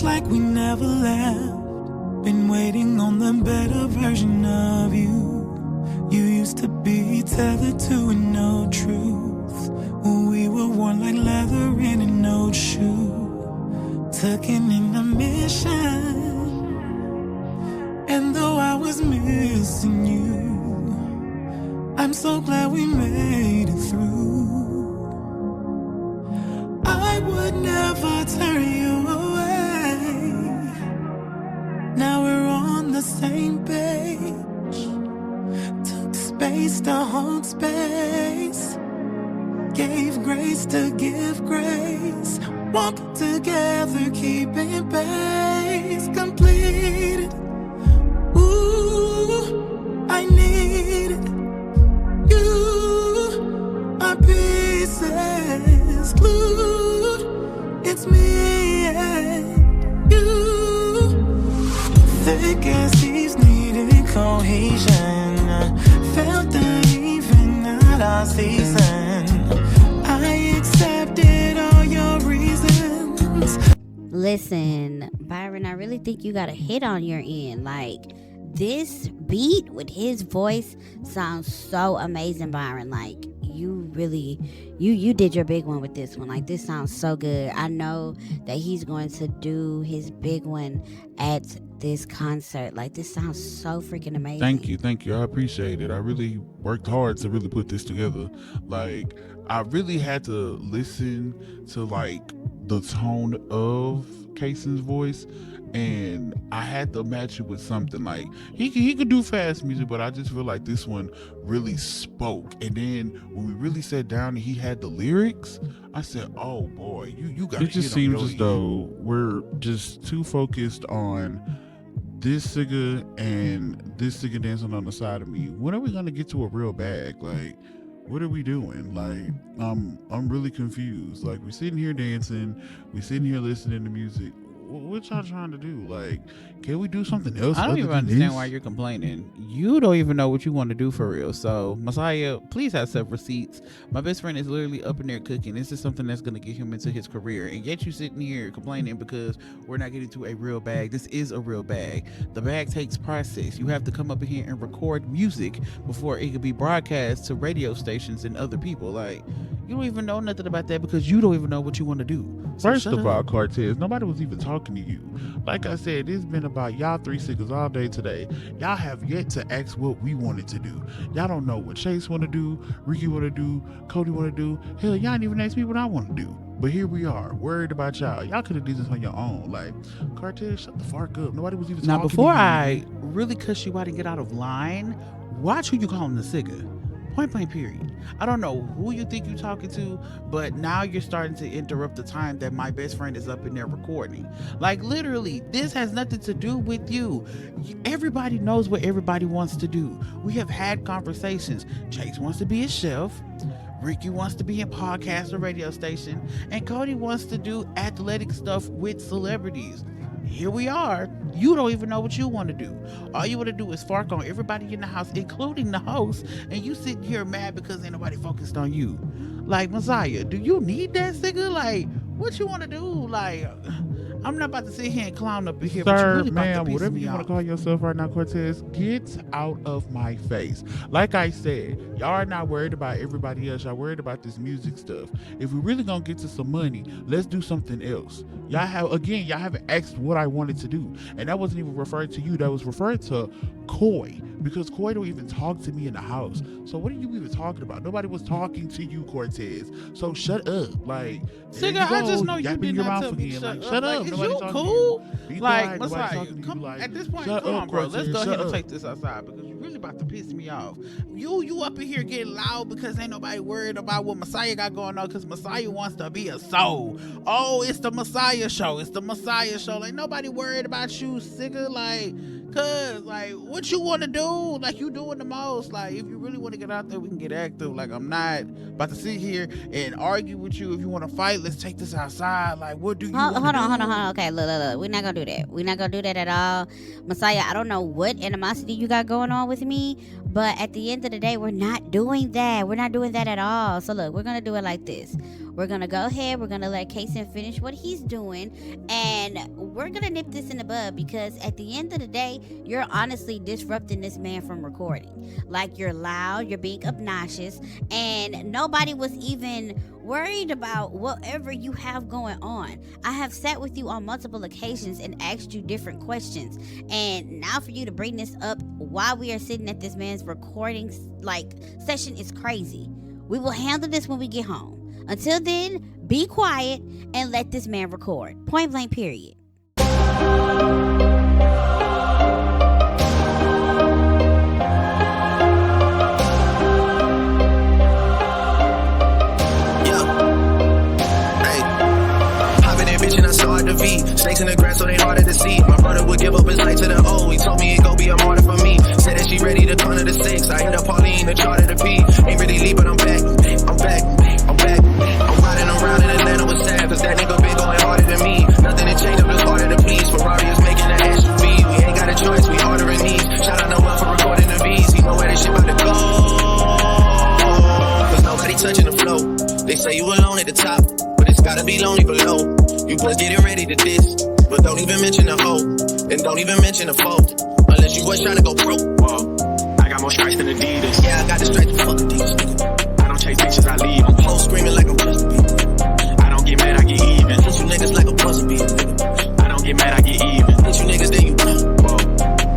like we never left. Been waiting on the better version of you. You used to be tethered to an old truth. We were worn like leather in an old shoe, tucking in a mission. And though I was missing you, I'm so glad we made it through. I would never turn you away. Now we're on the same page. Took space to hold space. Gave grace to give grace. Walking together, keeping pace. Completed. Ooh, I needed you. Our pieces glued. It's me and you. Thick as thieves needed cohesion. Felt uneven at our season. I accepted all your reasons. Listen, Byron, I really think you got a hit on your end. Like, this beat with his voice sounds so amazing, Byron. Like, you really, you did your big one with this one. Like, this sounds so good. I know that he's going to do his big one at this concert. Like, this sounds so freaking amazing. Thank you. I appreciate it. I really worked hard to really put this together. Like, I really had to listen to like the tone of Kason's voice, and I had to match it with something. Like, he could do fast music, but I just feel like this one really spoke. And then when we really sat down and he had the lyrics, I said, oh boy, you got it. Just seems as though we're just too focused on this singer and this singer dancing on the side of me. When are we gonna get to a real bag? Like, what are we doing? Like, I'm really confused. Like, we're sitting here dancing, we're sitting here listening to music. What y'all trying to do? Like, can we do something else? I don't even understand why you're complaining. You don't even know what you want to do for real. So, Messiah, please have self-receipts. My best friend is literally up in there cooking. This is something that's going to get him into his career. And yet you sitting here complaining because we're not getting to a real bag. This is a real bag. The bag takes process. You have to come up in here and record music before it can be broadcast to radio stations and other people. Like, you don't even know nothing about that because you don't even know what you want to do. So first of all, Cortez, nobody was even talking to you. Like I said, it's been about y'all three singers all day today. Y'all have yet to ask what we wanted to do. Y'all don't know what Chase want to do, Ricky want to do, Cody want to do. Hell, y'all didn't even ask me what I want to do. But here we are, worried about y'all. Y'all could have did this on your own. Like, Cortez, shut the fuck up. Nobody was even talking to you. Now, before I really cuss you out and get out of line, watch who you calling the singer. Point blank period. I don't know who you think you're talking to, but now you're starting to interrupt the time that my best friend is up in there recording. Like, literally, this has nothing to do with you. Everybody knows what everybody wants to do. We have had conversations. Chase wants to be a chef. Ricky wants to be a podcast or radio station. And Cody wants to do athletic stuff with celebrities. Here we are. You don't even know what you want to do. All you want to do is fart on everybody in the house, including the host, and you sitting here mad because ain't nobody focused on you. Like, Messiah, do you need that singer? Like, what you want to do? Like, I'm not about to sit here and clown up in here, but you really about to piss whatever me you off. want to call yourself right now, Cortez, get out of my face. Like I said, y'all are not worried about everybody else. Y'all worried about this music stuff. If we really gonna get to some money, let's do something else. Y'all haven't asked what I wanted to do, and that wasn't even referred to you. That was referred to Coy, because Coy don't even talk to me in the house. So what are you even talking about? Nobody was talking to you, Cortez. So shut up. Like, Singer, I just know you did not tell me shut up. Shut up. Like, is Nobody you talking cool? to you. Like, Nobody Messiah, talking to you. come, Like, at this point, shut come up, on, bro. Cortez, Let's go shut ahead and up. take this outside because you're really about to piss me off. You up in here getting loud because ain't nobody worried about what Messiah got going on because Messiah wants to be a soul. Oh, it's the Messiah show. It's the Messiah show. Like, nobody worried about you, sicker. Like, cause, like, what you want to do? Like, you doing the most. Like, if you really want to get out there, we can get active. Like, I'm not about to sit here and argue with you. If you want to fight, let's take this outside. Like, what do you want to do? Hold on. Okay, look. We're not gonna do that. We're not gonna do that at all. Messiah, I don't know what animosity you got going on with me, but at the end of the day, we're not doing that. We're not doing that at all. So look, we're gonna do it like this. we're gonna go ahead. We're gonna let Kason finish what he's doing, and we're gonna nip this in the bud because at the end of the day, you're honestly disrupting this man from recording. Like, you're loud, you're being obnoxious, and nobody was even worried about whatever you have going on. I have sat with you on multiple occasions and asked you different questions, and now for you to bring this up while we are sitting at this man's recording session is crazy. We will handle this when we get home. Until then, be quiet and let this man record. Point blank, period. Snakes in the grass, so they harder to see. My brother would give up his life to the O. He told me it go be a martyr for me. Said that she ready to corner the six. I hit up Pauline, the chart of the P. Ain't really leave, but I'm back. I'm back. I'm back. I'm riding around in Atlanta with Sam, cause that nigga been going harder than me. Nothing to change, I'm just harder to please. Ferrari is making an SUV. We ain't got a choice, we ordering these. Shout out Noel for recording the V's. He know where this shit about to go. Cause nobody touching the flow. They say you alone at the top, but it's gotta be lonely below. You boys getting ready to diss, but don't even mention the hoe, and don't even mention the foe, unless you was trying to go pro. Whoa, I got more stripes than Adidas. Yeah, I got the straight to fuck Adidas, nigga. I don't chase bitches, I leave them. Hoes screaming like I'm Justin Bieber. I don't get mad, I get even. Hit you niggas like a buzzer beater, nigga. I don't get mad, I get even. Hit you niggas, then you know. Whoa,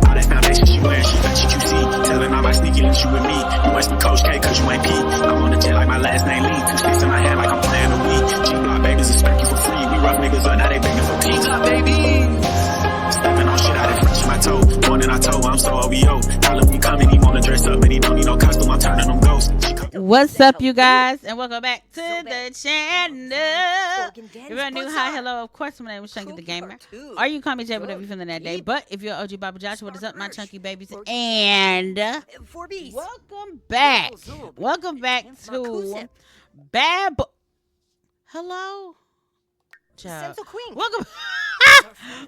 all that foundation she wearing, she got you see. Telling all my sneaky links, you with me. You must be Coach K, cause you ain't P. I'm on the jet like my last name Lee. 2 sticks in my hand like I'm playing the Wii. G-Block babies expect you for free. We rough niggas up, now they begging for peace. Baby. Stepping on shit out in French my toe. One in October, I'm so OVO. Halloween coming, he wanna dress up, but he don't need no costume. I'm turning them ghosts. What's up, you guys, and welcome back to the channel. If you're new, hi, hello. Of course, my name is Chunkyy the Gamer. Or you call me Jay, whatever you're feeling that day. But if you're OG Baba Josh, what is up, my chunky babies? And welcome back. Welcome back to Bad Boy. Hello? Child. Welcome.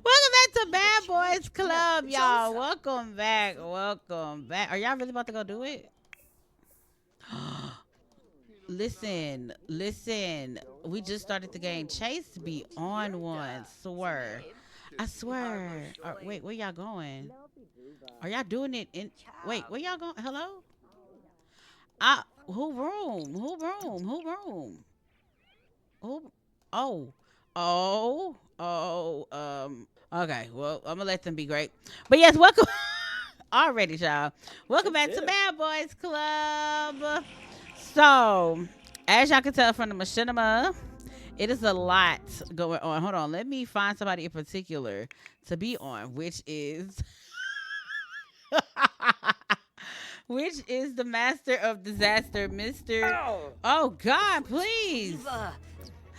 Welcome back to Bad Boys Club, y'all. Welcome back. Welcome back. Are y'all really about to go do it? Listen. We just started the game. Chase be on one. Swear. I swear. Wait, where y'all going? Are y'all doing it in? Wait, where y'all going? Hello? Who room? Okay, well, I'm gonna let them be great. But yes, welcome already, y'all. Welcome back to Bad Boys Club. So, as y'all can tell from the machinima, it is a lot going on. Hold on, let me find somebody in particular to be on, which is the master of disaster, Mr. Oh God, please.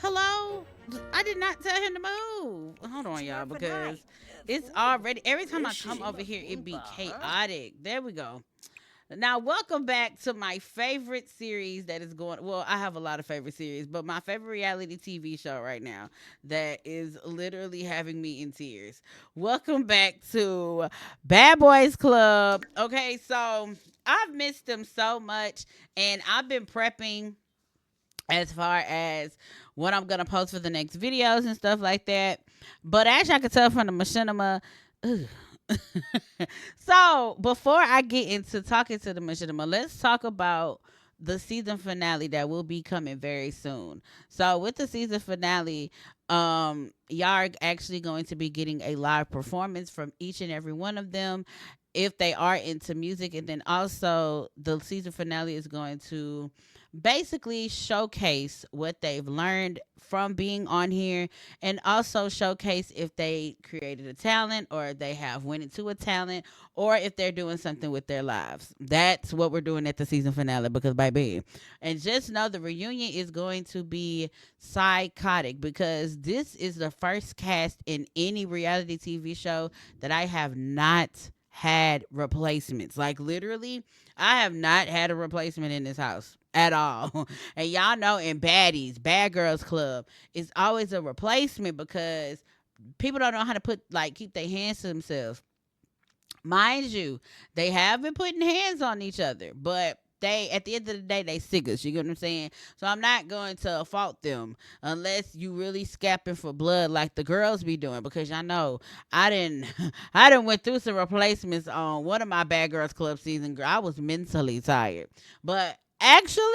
Hello? I did not tell him to move. Hold on, y'all, because it's already, every time I come over here, it be chaotic. There we go. Now, welcome back to my favorite series that is going, well, I have a lot of favorite series, but my favorite reality TV show right now that is literally having me in tears. Welcome back to Bad Boys Club. Okay, so I've missed them so much, and I've been prepping as far as what I'm gonna post for the next videos and stuff like that. But as y'all can tell from the machinima, so before I get into talking to the machinima, let's talk about the season finale that will be coming very soon. So with the season finale, y'all are actually going to be getting a live performance from each and every one of them if they are into music. And then also the season finale is going to basically showcase what they've learned from being on here, and also showcase if they created a talent, or they have went into a talent, or if they're doing something with their lives. That's what we're doing at the season finale, because baby, and just know the reunion is going to be psychotic, because this is the first cast in any reality TV show that I have not had replacements. Like, literally, I have not had a replacement in this house at all. And y'all know in Baddies, Bad Girls Club, it's always a replacement because people don't know how to keep their hands to themselves. Mind you, they have been putting hands on each other, but they at the end of the day they sickers. You get what I'm saying? So I'm not going to fault them unless you really scapping for blood like the girls be doing, because y'all know I didn't I didn't went through some replacements on one of my Bad Girls Club season. Girl, I was mentally tired. But actually,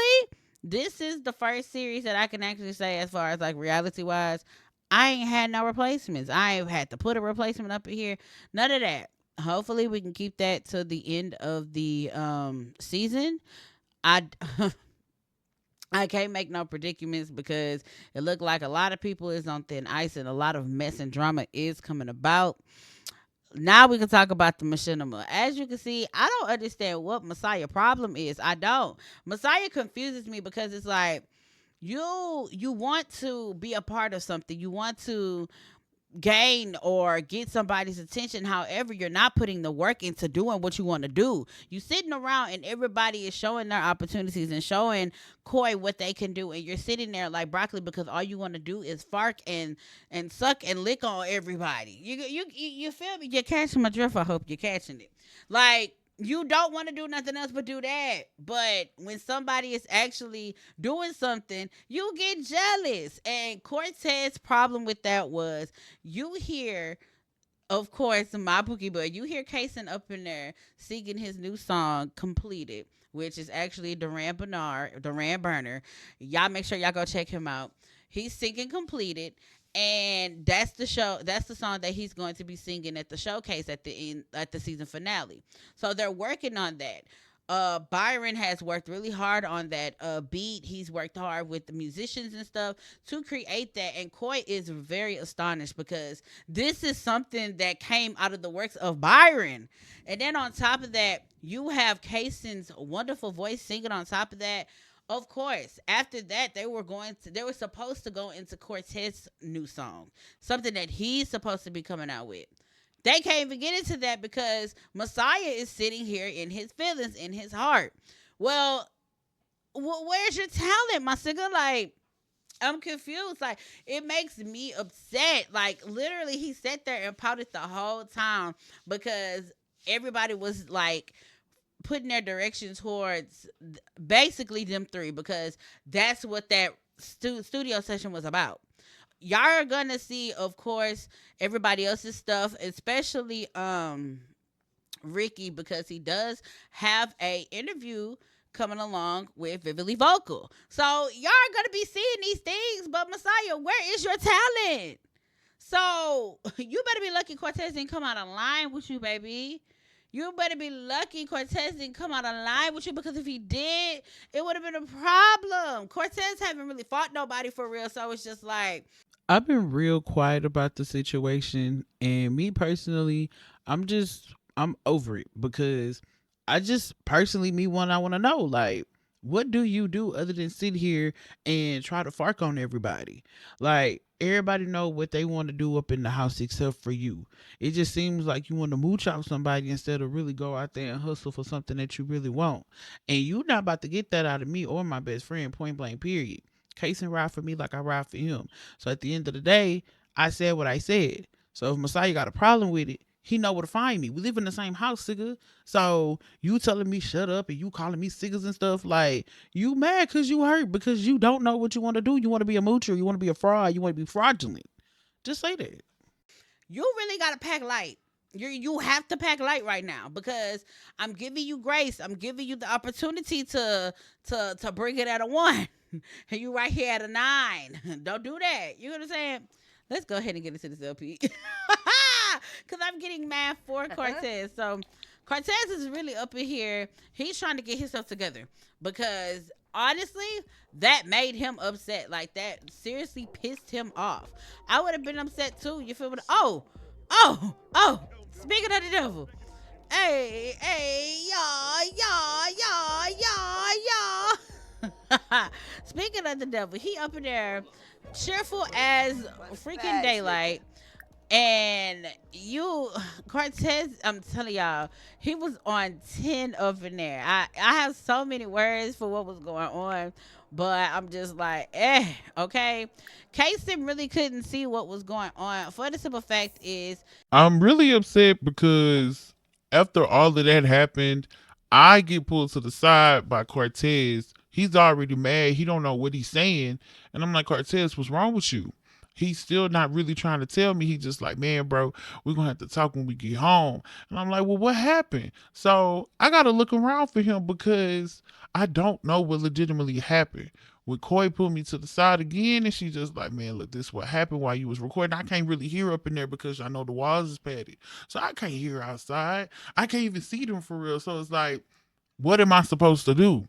this is the first series that I can actually say, as far as like reality wise, I ain't had no replacements. I ain't had to put a replacement up in here. None of that. Hopefully we can keep that to the end of the season. I I can't make no predicaments because it looked like a lot of people is on thin ice and a lot of mess and drama is coming about. Now we can talk about the machinima. As you can see, I don't understand what Messiah problem is. I don't. Messiah confuses me because it's like you want to be a part of something. You want to gain or get somebody's attention. However, you're not putting the work into doing what you want to do. You sitting around and everybody is showing their opportunities and showing Koi what they can do, and you're sitting there like broccoli because all you want to do is fart and suck and lick on everybody. You feel me? You're catching my drift. I hope you're catching it. Like, you don't want to do nothing else but do that. But when somebody is actually doing something, you get jealous. And Cortez's problem with that was, you hear, of course, my Pookie Boy, you hear Kason up in there singing his new song, Completed, which is actually Duran Burner. Y'all make sure y'all go check him out. He's singing Completed. And that's the show. That's the song that he's going to be singing at the showcase at the end, at the season finale. So they're working on that. Byron has worked really hard on that beat. He's worked hard with the musicians and stuff to create that. And Koi is very astonished because this is something that came out of the works of Byron. And then on top of that, you have Kason's wonderful voice singing on top of that. Of course, after that, they were supposed to go into Cortez's new song, something that he's supposed to be coming out with. They can't even get into that because Messiah is sitting here in his feelings, in his heart. Well, where's your talent, my nigga? Like, I'm confused. Like, it makes me upset. Like, literally, he sat there and pouted the whole time because everybody was like putting their direction towards basically them three, because that's what that studio session was about. Y'all are gonna see, of course, everybody else's stuff, especially Ricky, because he does have a interview coming along with Vividly Vocal. So y'all are gonna be seeing these things. But Messiah, where is your talent? So you better be lucky Cortez didn't come out of line with you, baby. You better be lucky Cortez didn't come out of line with you, because if he did, it would have been a problem. Cortez haven't really fought nobody for real, so it's just like, I've been real quiet about the situation, and me personally, I'm over it, because I just personally, I want to know, like, what do you do other than sit here and try to fark on everybody? Like, everybody know what they want to do up in the house except for you. It just seems like you want to mooch off somebody instead of really go out there and hustle for something that you really want. And you not about to get that out of me or my best friend, point blank, period. Kason ride for me like I ride for him. So at the end of the day, I said what I said. So if Messiah got a problem with it, he know where to find me. We live in the same house, Sigga. So you telling me shut up and you calling me Siggas and stuff, like, you mad because you hurt because you don't know what you want to do. You want to be a moocher. You want to be a fraud. You want to be fraudulent. Just say that. you really gotta pack light. You have to pack light right now, because I'm giving you grace. I'm giving you the opportunity to bring it at a 1. And you right here at a 9. Don't do that. You know what I'm saying? Let's go ahead and get into this LP. Because I'm getting mad for Cortez. So Cortez is really up in here. He's trying to get himself together, because honestly, that made him upset. Like, that seriously pissed him off. I would have been upset too. You feel me? Oh. Speaking of the devil. Hey, y'all. Speaking of the devil, he up in there cheerful as freaking daylight. And Cortez, I'm telling y'all, he was on 10 up in there. I have so many words for what was going on, but I'm just like, okay. Kason really couldn't see what was going on. For the simple fact is, I'm really upset because after all of that happened, I get pulled to the side by Cortez. He's already mad. He don't know what he's saying. And I'm like, Cortez, what's wrong with you? He's still not really trying to tell me. He's just like, man, bro, we're going to have to talk when we get home. And I'm like, well, what happened? So I got to look around for him because I don't know what legitimately happened. When Koi put me to the side again, and she just like, man, look, this is what happened while you was recording. I can't really hear up in there because I know the walls is padded. So I can't hear outside. I can't even see them for real. So it's like, what am I supposed to do?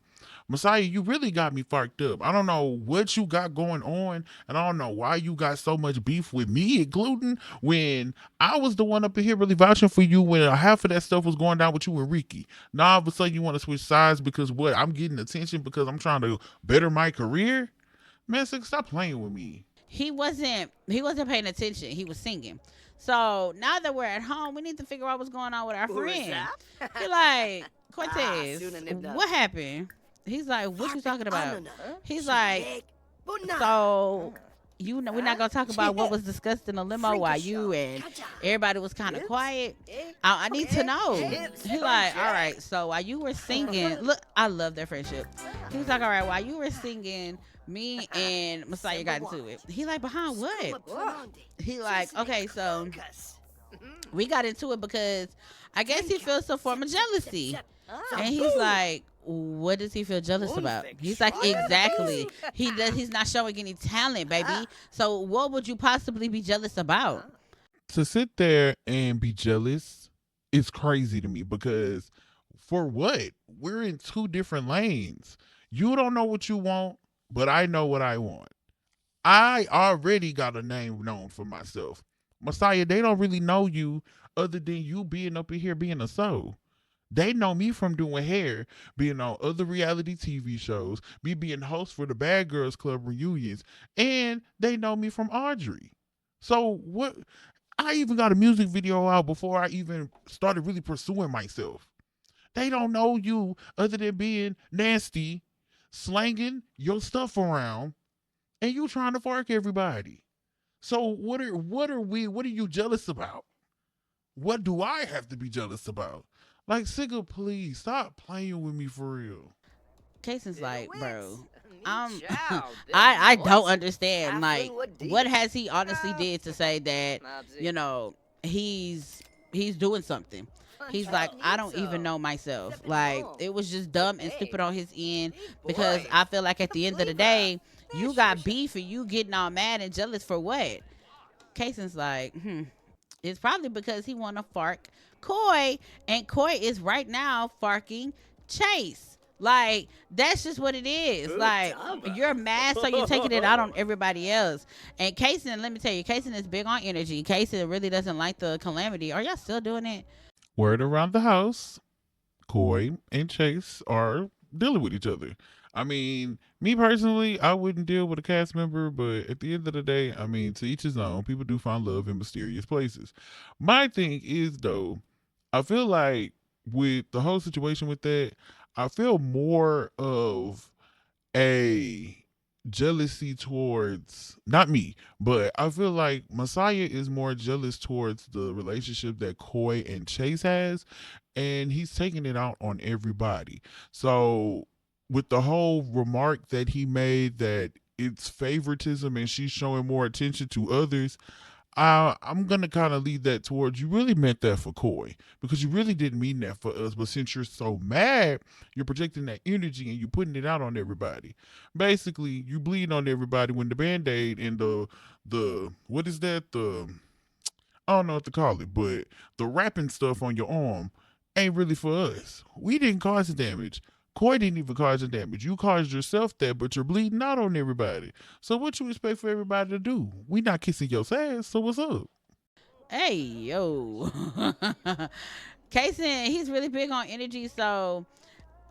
Messiah, you really got me fucked up. I don't know what you got going on, and I don't know why you got so much beef with me, including when I was the one up in here really vouching for you when half of that stuff was going down with you and Ricky. Now all of a sudden you want to switch sides because what? I'm getting attention because I'm trying to better my career? Man, stop playing with me. He wasn't paying attention. He was singing. So now that we're at home, we need to figure out what's going on with our friend. He like, Cortez, what happened? He's like, what you talking about? He's like, so you know, we're not gonna talk about what was discussed in the limo while you and everybody was kind of quiet. I need to know. He like, all right, so while you were singing, look, I love their friendship. He was like, all right, while you were singing, me and Messiah got into it. He like, behind what? He like, okay, so we got into it because I guess he feels some form of jealousy. And he's like, what does he feel jealous about? He's like, exactly. He's not showing any talent, baby. So what would you possibly be jealous about? To sit there and be jealous is crazy to me because for what? We're in two different lanes. You don't know what you want, but I know what I want. I already got a name known for myself. Messiah, they don't really know you other than you being up in here being a soul. They know me from doing hair, being on other reality TV shows, me being host for the Bad Girls Club reunions, and they know me from Audrey. So what? I even got a music video out before I even started really pursuing myself. They don't know you other than being nasty, slanging your stuff around, and you trying to fark everybody. So what are you jealous about? What do I have to be jealous about? Like, Sigga, please stop playing with me for real. Casey's like, bro, I don't understand. Like, what has he honestly did to say that, you know, he's doing something? He's like, I don't even know myself. Like, it was just dumb and stupid on his end because I feel like at the end of the day, you got beef and you getting all mad and jealous for what? Casey's like, it's probably because he want to fark Koi, and Koi is right now farking Chase. Like, that's just what it is. Like, you're mad, so you're taking it out on everybody else. And Kaysen, let me tell you, Kaysen is big on energy. Kaysen really doesn't like the calamity. Are y'all still doing it? Word around the house, Koi and Chase are dealing with each other. I mean, me personally, I wouldn't deal with a cast member, but at the end of the day, I mean, to each his own. People do find love in mysterious places. My thing is, though, I feel like with the whole situation with that, I feel more of a jealousy towards not me, but I feel like Messiah is more jealous towards the relationship that Koi and Chase has, and he's taking it out on everybody. So with the whole remark that he made that it's favoritism and she's showing more attention to others, I'm gonna kind of lead that towards you really meant that for Koi because you really didn't mean that for us. But since you're so mad, you're projecting that energy and you're putting it out on everybody. Basically, you bleed on everybody when the Band-Aid and the what is that, the I don't know what to call it, but the wrapping stuff on your arm ain't really for us. We didn't cause the damage. Koi didn't even cause the damage. You caused yourself that, but you're bleeding out on everybody. So what you expect for everybody to do? We not kissing your ass, so what's up? Hey, yo. Kaysen, he's really big on energy, so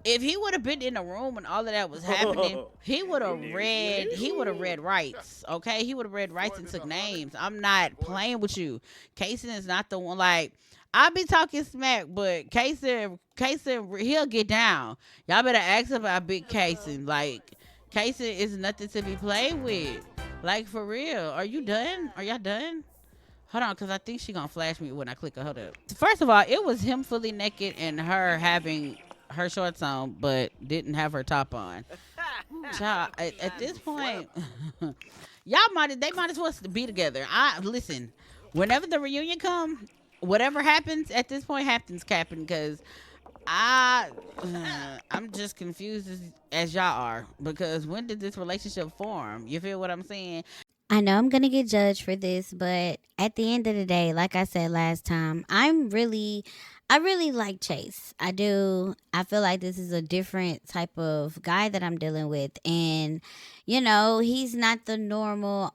if he would have been in the room when all of that was happening, he would have read rights. Okay, he would have read rights and took names. I'm not playing with you. Kaysen is not the one. Like, I be talking smack, but Kaysen, he'll get down. Y'all better ask about big Kaysen. Like, Kaysen is nothing to be played with. Like, for real. Are you done? Are y'all done? Hold on, because I think she gonna flash me when I click her. Hold up. First of all, it was him fully naked and her having her shorts on, but didn't have her top on. Child, at this point, they might as well be together. I listen. Whenever the reunion come, whatever happens at this point happens, Captain. Because I, I'm just confused as y'all are. Because when did this relationship form? You feel what I'm saying? I know I'm gonna get judged for this, but at the end of the day, like I said last time, I really like Chase. I do. I feel like this is a different type of guy that I'm dealing with, and he's not the normal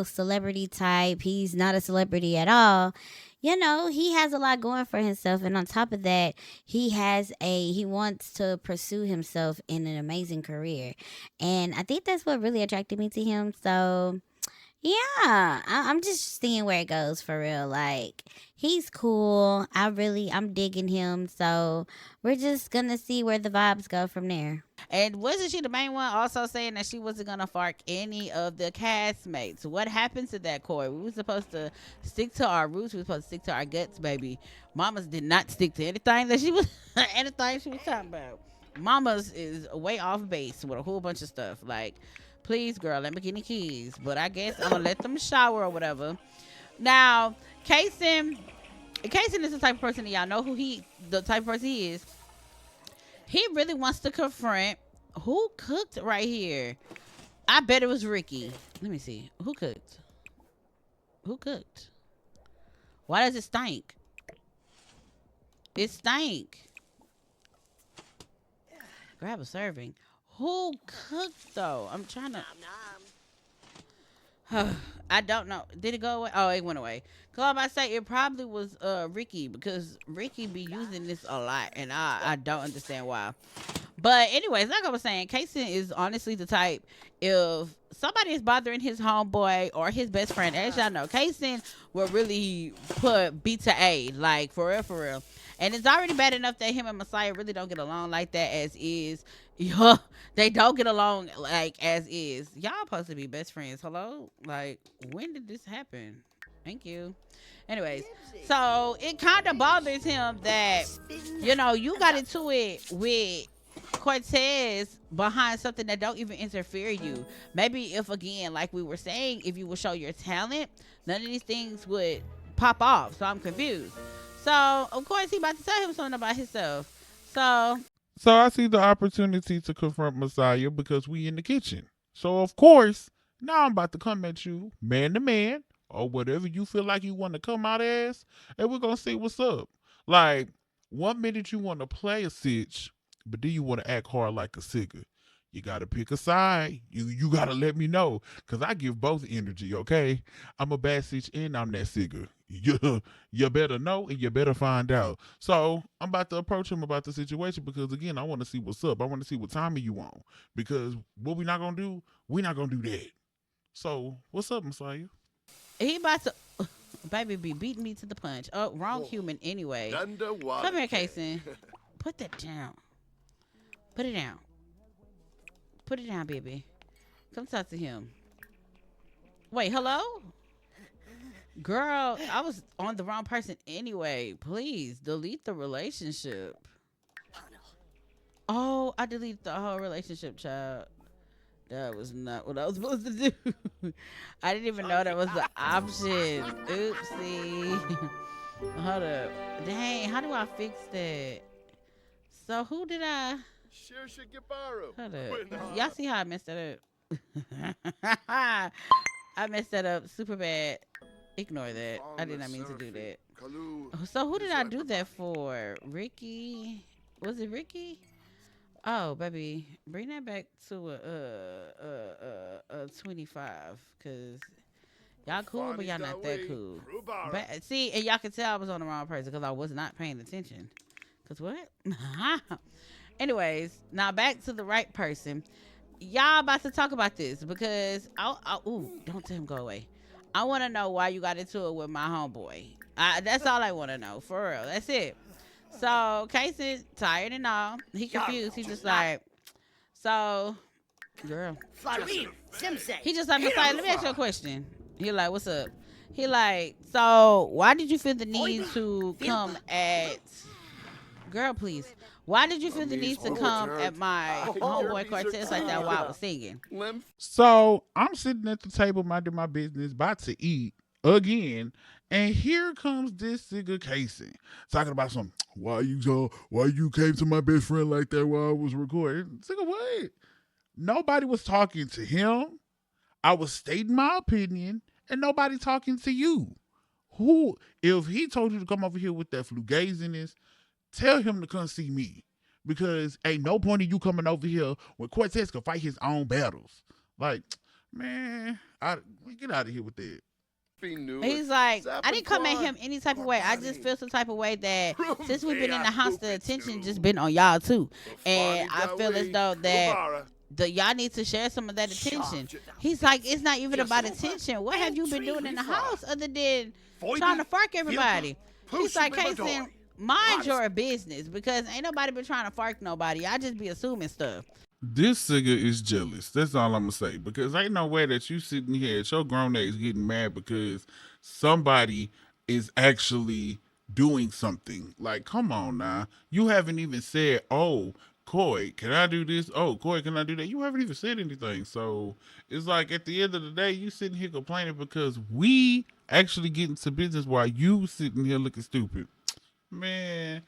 celebrity type. He's not a celebrity at all. He has a lot going for himself, and on top of that, he wants to pursue himself in an amazing career, and I think that's what really attracted me to him. So yeah, I'm just seeing where it goes for real. Like, he's cool. I'm digging him. So we're just gonna see where the vibes go from there. And wasn't she the main one also saying that she wasn't gonna fark any of the castmates? What happened to that, Corey? We were supposed to stick to our roots. We were supposed to stick to our guts, baby. Mamas did not stick to anything that she was anything she was talking about. Mamas is way off base with a whole bunch of stuff. Like, please, girl, let me get the keys. But I guess I'm gonna let them shower or whatever. Now, Kaysen is the type of person that y'all know the type of person he is. He really wants to confront who cooked right here. I bet it was Ricky. Let me see. Who cooked? Who cooked? Why does it stink? It stank. Grab a serving. Who cooked though? I'm trying to. I don't know. Did it go away? Oh, it went away. Cause I'm about to say it probably was Ricky, because Ricky be using this a lot, and I don't understand why. But anyways, like I was saying, Kaysen is honestly the type, if somebody is bothering his homeboy or his best friend, as y'all know, Kaysen will really put B to A, like for real, for real. And it's already bad enough that him and Messiah really don't get along like that as is. Yeah, they don't get along like as is. Y'all supposed to be best friends. Hello? Like, when did this happen? Thank you. Anyways, so it kind of bothers him that, you got into it with Cortez behind something that don't even interfere you. Maybe if, again, like we were saying, if you would show your talent, none of these things would pop off. So I'm confused. So, of course, he about to tell him something about himself. So I see the opportunity to confront Messiah because we in the kitchen. So of course, now I'm about to come at you man to man, or whatever you feel like you want to come out as, and we're gonna see what's up. Like, 1 minute you want to play a sitch, but then you want to act hard like a sigger. You gotta pick a side. You gotta let me know, cause I give both energy. Okay, I'm a bad sitch and I'm that sigger. You better know and you better find out. So I'm about to approach him about the situation, because again, I want to see what's up. I want to see what timing you on, because what we're not gonna do that. So what's up, Messiah? He about to, baby, be beating me to the punch. Oh, wrong human anyway. Come here, Kaysen. Put that down. Put it down. Put it down, baby. Come talk to him. Wait, hello? Girl, I was on the wrong person anyway. Please, delete the relationship. Oh, I deleted the whole relationship, child. That was not what I was supposed to do. I didn't even know that was the option. Oopsie. Hold up. Dang, how do I fix that? So who did I... Hold up. Y'all see how I messed that up? I messed that up super bad. Ignore that. I did not mean to do that. So who did I do that for? Ricky? Was it Ricky? Oh, baby, bring that back to a 25, cause y'all cool, but y'all not that cool. But see, and y'all can tell I was on the wrong person because I was not paying attention. Cause what? Anyways, now back to the right person. Y'all about to talk about this because ooh, don't tell him go away. I want to know why you got into it with my homeboy. That's all I want to know, for real. That's it. So Casey tired and all. He confused. He just like, so, girl. He just like, Messiah, let me ask you a question. He like, what's up? He like, so why did you feel the need to come at girl, please. Why did you feel the need to come at my homeboy Cortez like that while I was singing? So I'm sitting at the table minding my business, about to eat again, and here comes this nigga Casey talking about some why you came to my best friend like that while I was recording. Nigga, what? Nobody was talking to him. I was stating my opinion, and nobody talking to you. Who, if he told you to come over here with that flugaziness, tell him to come see me. Because ain't no point in you coming over here when Cortez can fight his own battles. Like, man, get out of here with that. He's like, I didn't come at him any type of way. I just feel some type of way that since we've been in the house, the attention just been on y'all too. And I feel as though that y'all need to share some of that attention. He's like, it's not even about attention. What have you been doing in the house other than trying to fuck everybody? He's like, Kason, mind your business, because ain't nobody been trying to fuck nobody. I just be assuming stuff. This nigga is jealous. That's all I'm gonna say. Because ain't no way that you sitting here at your grown age getting mad because somebody is actually doing something. Like, come on now. You haven't even said, oh, Coy, can I do this? Oh, Coy, can I do that? You haven't even said anything. So it's like at the end of the day, you sitting here complaining because we actually getting to business while you sitting here looking stupid. Man,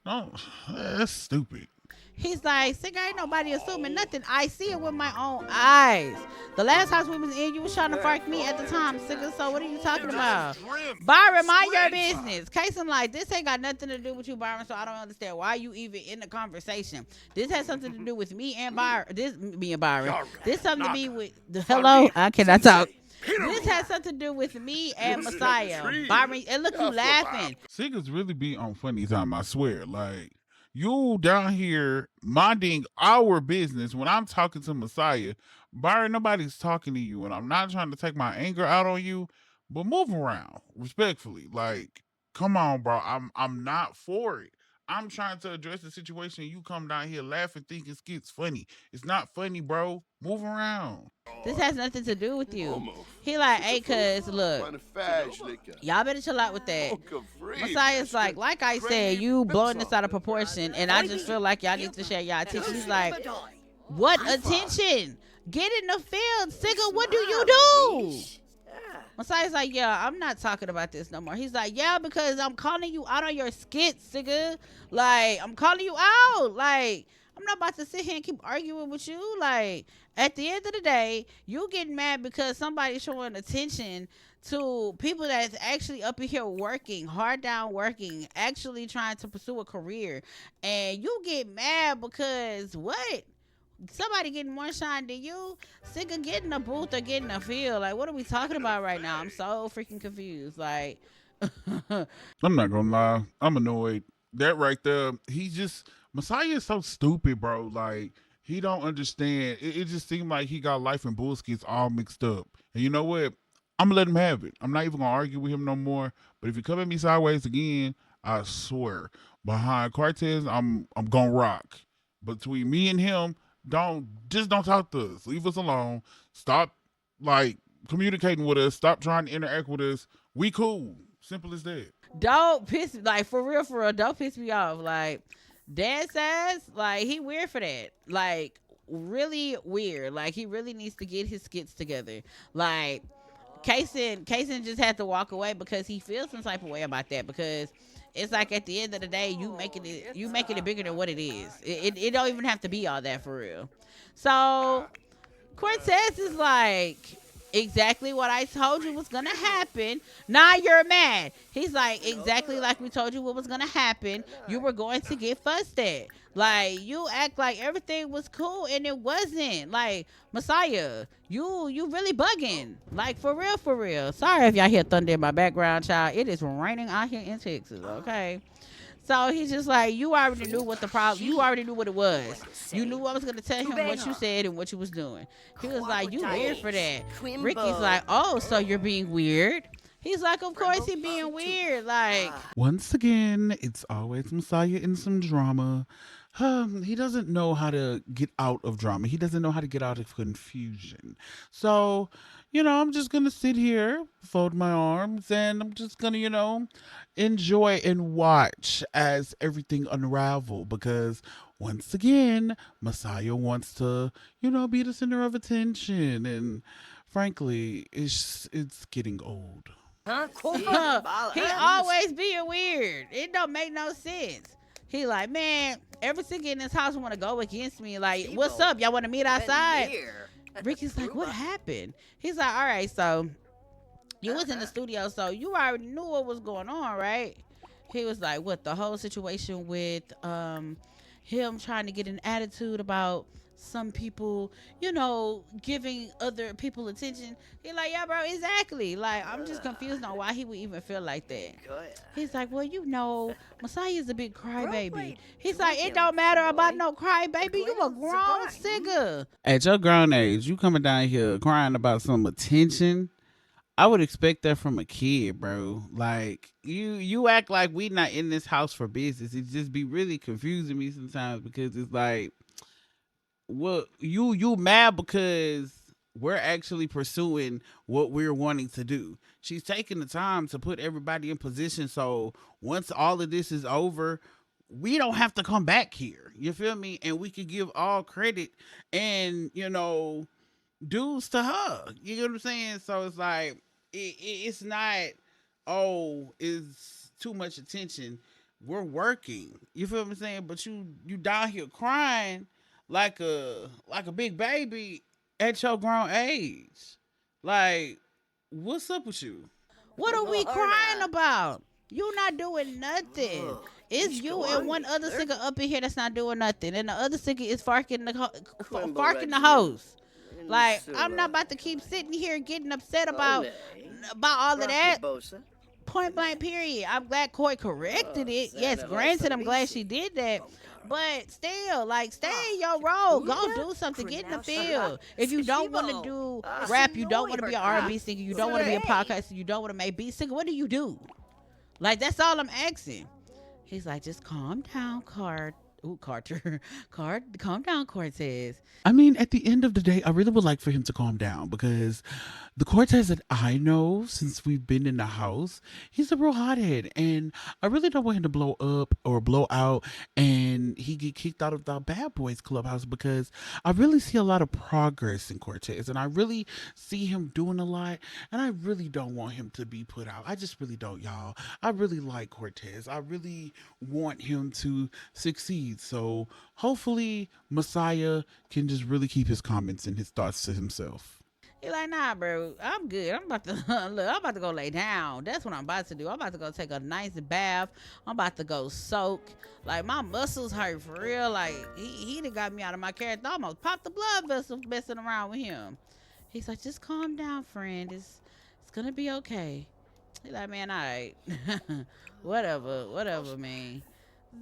no, that's stupid. He's like, Sick, ain't nobody assuming nothing. I see it with my own eyes. The last house we was in, you was trying to fuck me at the time, Sigga. So what are you talking about? Byron, mind your business. Kason, like, this ain't got nothing to do with you, Byron, so I don't understand why you even in the conversation. This has something to do with me and Byron. Me and Byron. This something to do with hello? I cannot talk. This has something to do with me and Messiah. Byron, and look, you laughing. Siggas really be on funny time, I swear. Like, you down here minding our business when I'm talking to Messiah. Byron, nobody's talking to you, and I'm not trying to take my anger out on you, but move around respectfully. Like, come on, bro. I'm not for it. I'm trying to address the situation. You come down here laughing, thinking skit's funny. It's not funny, bro. Move around. This has nothing to do with you. He like, hey, cuz, look, y'all better chill out with that. Messiah's like I said, you blowing this out of proportion, and I just feel like y'all need to share y'all attention. He's like, what attention? Get in the field, Sigga. What do you do? Messiah's like, yeah, I'm not talking about this no more. He's like, yeah, because I'm calling you out on your skits, Sigga. Like, I'm calling you out. Like, I'm not about to sit here and keep arguing with you. Like, at the end of the day, you getting mad because somebody's showing attention to people that's actually up in here working, hard down working, actually trying to pursue a career. And you get mad because what? Somebody getting more shine than you? Sick of getting a booth or getting a field. Like, what are we talking about right now? I'm so freaking confused. Like, I'm not gonna lie. I'm annoyed. That right there, Messiah is so stupid, bro. Like, he don't understand. It just seemed like he got life and bullshits all mixed up. And you know what? I'm gonna let him have it. I'm not even gonna argue with him no more. But if you come at me sideways again, I swear, behind Cortez, I'm gonna rock. Between me and him, don't talk to us. Leave us alone. Stop like communicating with us. Stop trying to interact with us. We cool. Simple as that. Don't piss me, like, for real, don't piss me off. Like, Dad says, like, he weird for that. Like, really weird. Like, he really needs to get his skits together. Like, Kason just had to walk away because he feels some type of way about that, because it's like at the end of the day, you making it bigger than what it is. It don't even have to be all that for real. So Cortez is like, exactly what I told you was gonna happen. Now you're mad. He's like, exactly like we told you what was gonna happen. You were going to get fussed at. Like, you act like everything was cool and it wasn't. Like, Messiah, you really bugging. Like, for real. Sorry if y'all hear thunder in my background, child. It is raining out here in Texas, okay? So he's just like, you already knew what the problem, you already knew what it was. You knew I was going to tell him what you said and what you was doing. He was like, you weird for that. Ricky's like, oh, so you're being weird? He's like, of course he being weird. Like, once again, it's always Messiah and some drama. he doesn't know how to get out of drama. He doesn't know how to get out of confusion. So, I'm just gonna sit here, fold my arms, and I'm just gonna, enjoy and watch as everything unravel. Because once again, Messiah wants to, be the center of attention, and frankly, it's getting old. He always being weird. It don't make no sense. He like, man, every single in this house want to go against me. Like, what's up? Y'all want to meet outside? Ricky's like, what happened? He's like, all right, so you was in the studio, so you already knew what was going on, right? He was like, what, the whole situation with him trying to get an attitude about some people, giving other people attention. He like, yeah, bro, exactly. Like, I'm just confused on why he would even feel like that. He's like, well, Messiah is a big crybaby. He's like, it don't matter about no crybaby. You a grown singer. At your grown age, you coming down here crying about some attention. I would expect that from a kid, bro. Like, you act like we not in this house for business. It just be really confusing me sometimes, because it's like, well, you mad because we're actually pursuing what we're wanting to do. She's taking the time to put everybody in position, so once all of this is over, we don't have to come back here. You feel me? And we can give all credit and dues to her. You know what I'm saying? So it's like, it's not, oh, it's too much attention. We're working. You feel what I'm saying? But you down here crying like a big baby at your grown age. Like, what's up with you? What are we crying about? You not doing nothing. It's you and one other singer up in here that's not doing nothing, and the other singer is farking the host. Like, I'm not about to keep sitting here getting upset about all of that. Point blank, period. I'm glad Coy corrected it. Yes, granted, I'm glad she did that. But still, like, stay in your role. Go do something. Get in the field. If you don't want to do rap, you don't want to be an R&B singer, you don't want to be a podcaster, you don't want to make beat singer, what do you do? Like, that's all I'm asking. He's like, just calm down, Carter. Calm down, Cortez. I mean, at the end of the day, I really would like for him to calm down, because the Cortez that I know since we've been in the house, he's a real hothead, and I really don't want him to blow up or blow out and he get kicked out of the Bad Boys Clubhouse, because I really see a lot of progress in Cortez, and I really see him doing a lot, and I really don't want him to be put out. I just really don't, y'all. I really like Cortez. I really want him to succeed. So hopefully Messiah can just really keep his comments and his thoughts to himself. He like, nah, bro, I'm good. I'm about to look. I'm about to go lay down. That's what I'm about to do. I'm about to go take a nice bath. I'm about to go soak. Like, my muscles hurt for real. Like, he done got me out of my character. I almost popped the blood vessel messing around with him. He's like, just calm down, friend. It's gonna be okay. He like, man, all right. whatever, man.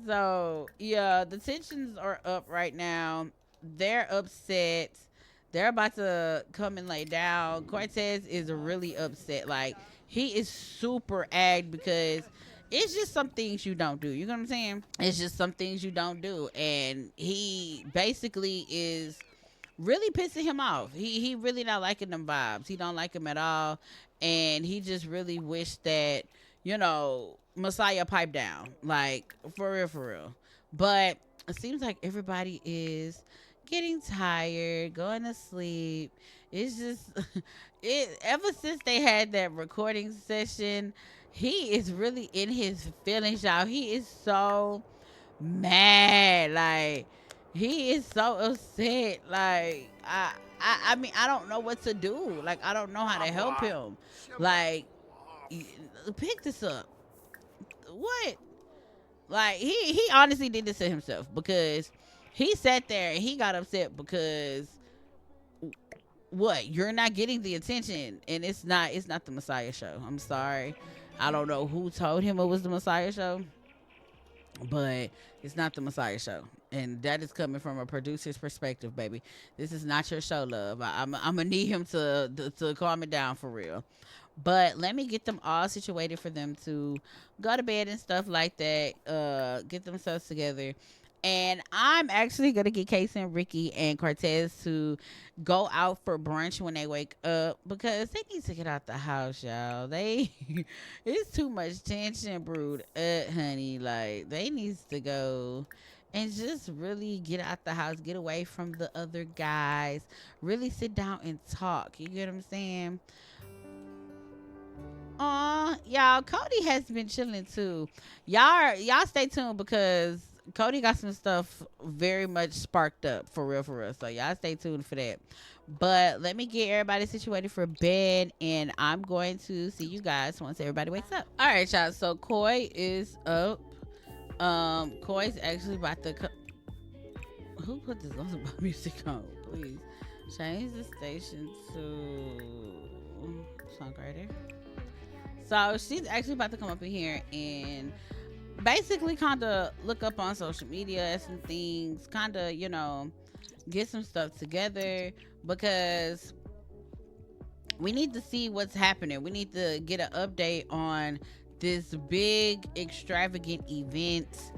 So, yeah, the tensions are up right now. They're upset. They're about to come and lay down. Cortez is really upset. Like, he is super agged because it's just some things you don't do. You know what I'm saying? It's just some things you don't do. And he basically is really pissing him off. He really not liking them vibes. He don't like him at all. And he just really wished that, Messiah pipe down. Like, for real. But it seems like everybody is getting tired, going to sleep. It's just, ever since they had that recording session, he is really in his feelings, y'all. He is so mad. Like, he is so upset. Like, I mean, I don't know what to do. Like, I don't know how to help him. Like, pick this up. What? Like, he honestly did this to himself, because he sat there and he got upset because what? You're not getting the attention, and it's not the Messiah show. I'm sorry. I don't know who told him it was the Messiah show, but it's not the Messiah show. And that is coming from a producer's perspective, baby. This is not your show, love. I'm gonna need him to calm it down for real. But let me get them all situated for them to go to bed and stuff like that. Get themselves together. And I'm actually gonna get Casey and Ricky and Cortez to go out for brunch when they wake up because they need to get out the house, y'all. They it's too much tension brewed up, honey. Like they needs to go and just really get out the house, get away from the other guys, really sit down and talk. You get what I'm saying? Y'all, Cody has been chilling too. Y'all stay tuned because Cody got some stuff very much sparked up for real, for real. So y'all stay tuned for that. But let me get everybody situated for bed, and I'm going to see you guys once everybody wakes up. All right, y'all. So Coy is up. Coy's actually about to. Who put this on music on? Please change the station to songwriter. So she's actually about to come up in here and basically kind of look up on social media some things, kind of, get some stuff together because we need to see what's happening. We need to get an update on this big extravagant event.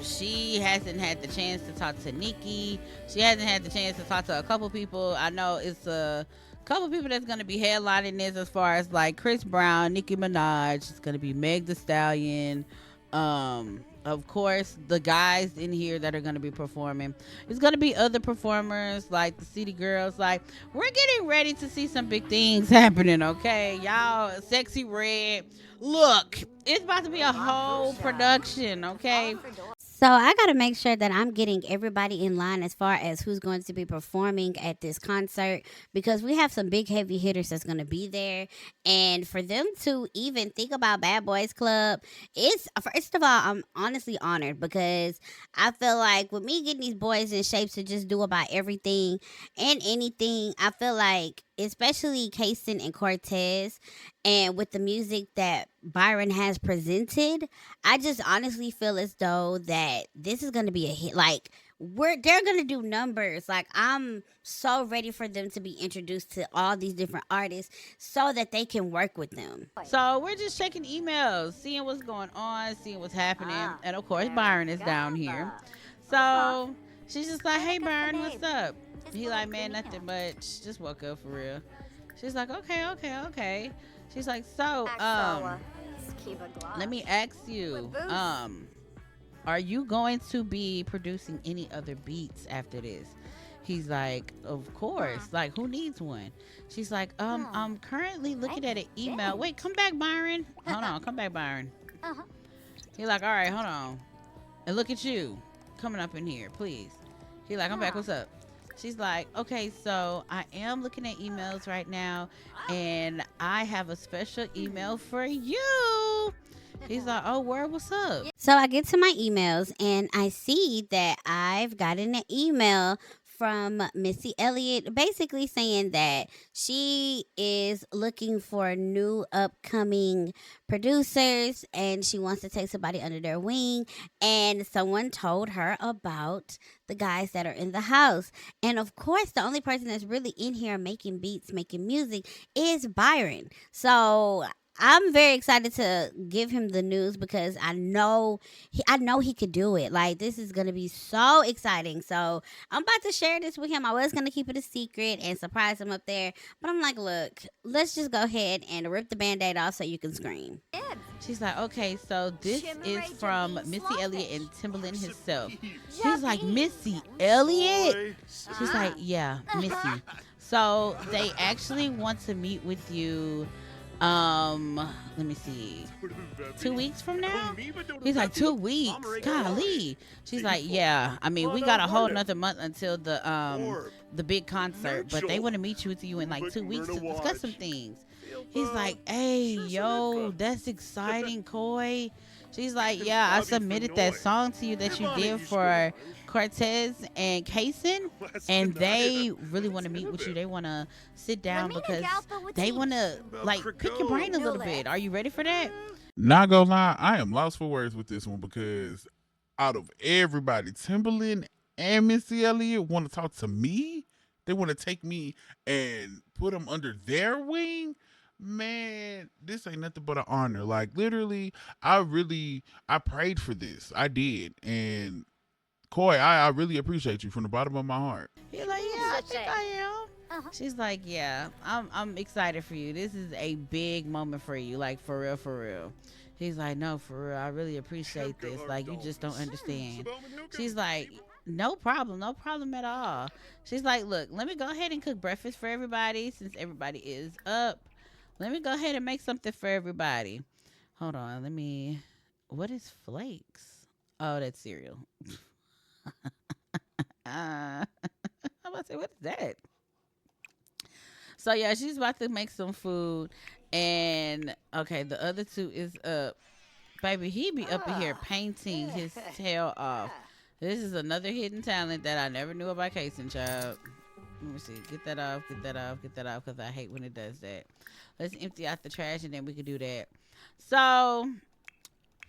She hasn't had the chance to talk to Nikki. She hasn't had the chance to talk to a couple people. I know it's a couple people that's going to be headlining this as far as like Chris Brown, Nicki Minaj. It's going to be Meg The Stallion. Of course, the guys in here that are going to be performing. It's going to be other performers like the City Girls. Like, we're getting ready to see some big things happening, okay? Y'all, Sexy Red. Look, it's about to be a whole production, okay? So I got to make sure that I'm getting everybody in line as far as who's going to be performing at this concert because we have some big heavy hitters that's going to be there. And for them to even think about Bad Boys Club, it's first of all, I'm honestly honored because I feel like with me getting these boys in shape to just do about everything and anything, I feel like especially Kason and Cortez and with the music that Byron has presented, I just honestly feel as though that this is going to be a hit. Like they're going to do numbers. Like I'm so ready for them to be introduced to all these different artists so that they can work with them. So we're just checking emails, seeing what's going on, seeing what's happening. And of course, Byron is down here. So she's just like, hey, Byron, what's up? He like, man, nothing much. Just woke up for real. She's like, okay. She's like, so, let me ask you, are you going to be producing any other beats after this? He's like, of course. Like, who needs one? She's like, I'm currently looking at an email. Wait, come back, Byron. Hold on, come back, Byron. He's like, all right, hold on. And look at you coming up in here, please. He's like, I'm back. What's up? She's like, okay, so I am looking at emails right now, and I have a special email for you. He's like, oh, word, what's up? So I get to my emails, and I see that I've gotten an email from Missy Elliott basically saying that she is looking for new upcoming producers and she wants to take somebody under their wing, and someone told her about the guys that are in the house. And of course, the only person that's really in here making beats, making music is Byron. So I'm very excited to give him the news because I know he could do it. Like this is gonna be so exciting. So I'm about to share this with him. I was gonna keep it a secret and surprise him up there, but I'm like, look, let's just go ahead and rip the Band-Aid off so you can scream. She's like, okay, so this is from Missy Elliott and Timbaland himself. He's like, Missy Elliott? She's like, yeah, Missy. So they actually want to meet with you. Let me see. 2 weeks from now? He's like, 2 weeks? Golly. She's like, yeah. I mean, we got a whole nother month until the big concert, but they want to meet you with you in like 2 weeks to discuss some things. He's like, hey, yo, that's exciting, Coy. She's like, yeah, I submitted that song to you that you did for Cortez and Kason, and they really want to meet with you. They want to sit down because they want to like pick your brain a little bit. Are you ready for that? Not gonna lie, I am lost for words with this one because out of everybody, Timbaland and Missy Elliott want to talk to me. They want to take me and put them under their wing. Man, this ain't nothing but an honor. Like literally, I prayed for this. I did, and Koi, I really appreciate you from the bottom of my heart. He's like, yeah, I think I am. She's like, yeah, I'm excited for you. This is a big moment for you, like for real, for real. He's like, no, for real, I really appreciate this. Like, you just don't understand. She's like, no problem at all. She's like, look, let me go ahead and cook breakfast for everybody since everybody is up. Let me go ahead and make something for everybody. Hold on, what is flakes? Oh, that's cereal. I'm about to say, what is that? So yeah, she's about to make some food, and okay, the other two is up. Baby, he be up in here painting his tail off. This is another hidden talent that I never knew about Kason, child. Let me see. Get that off, because I hate when it does that. Let's empty out the trash, and then we can do that. So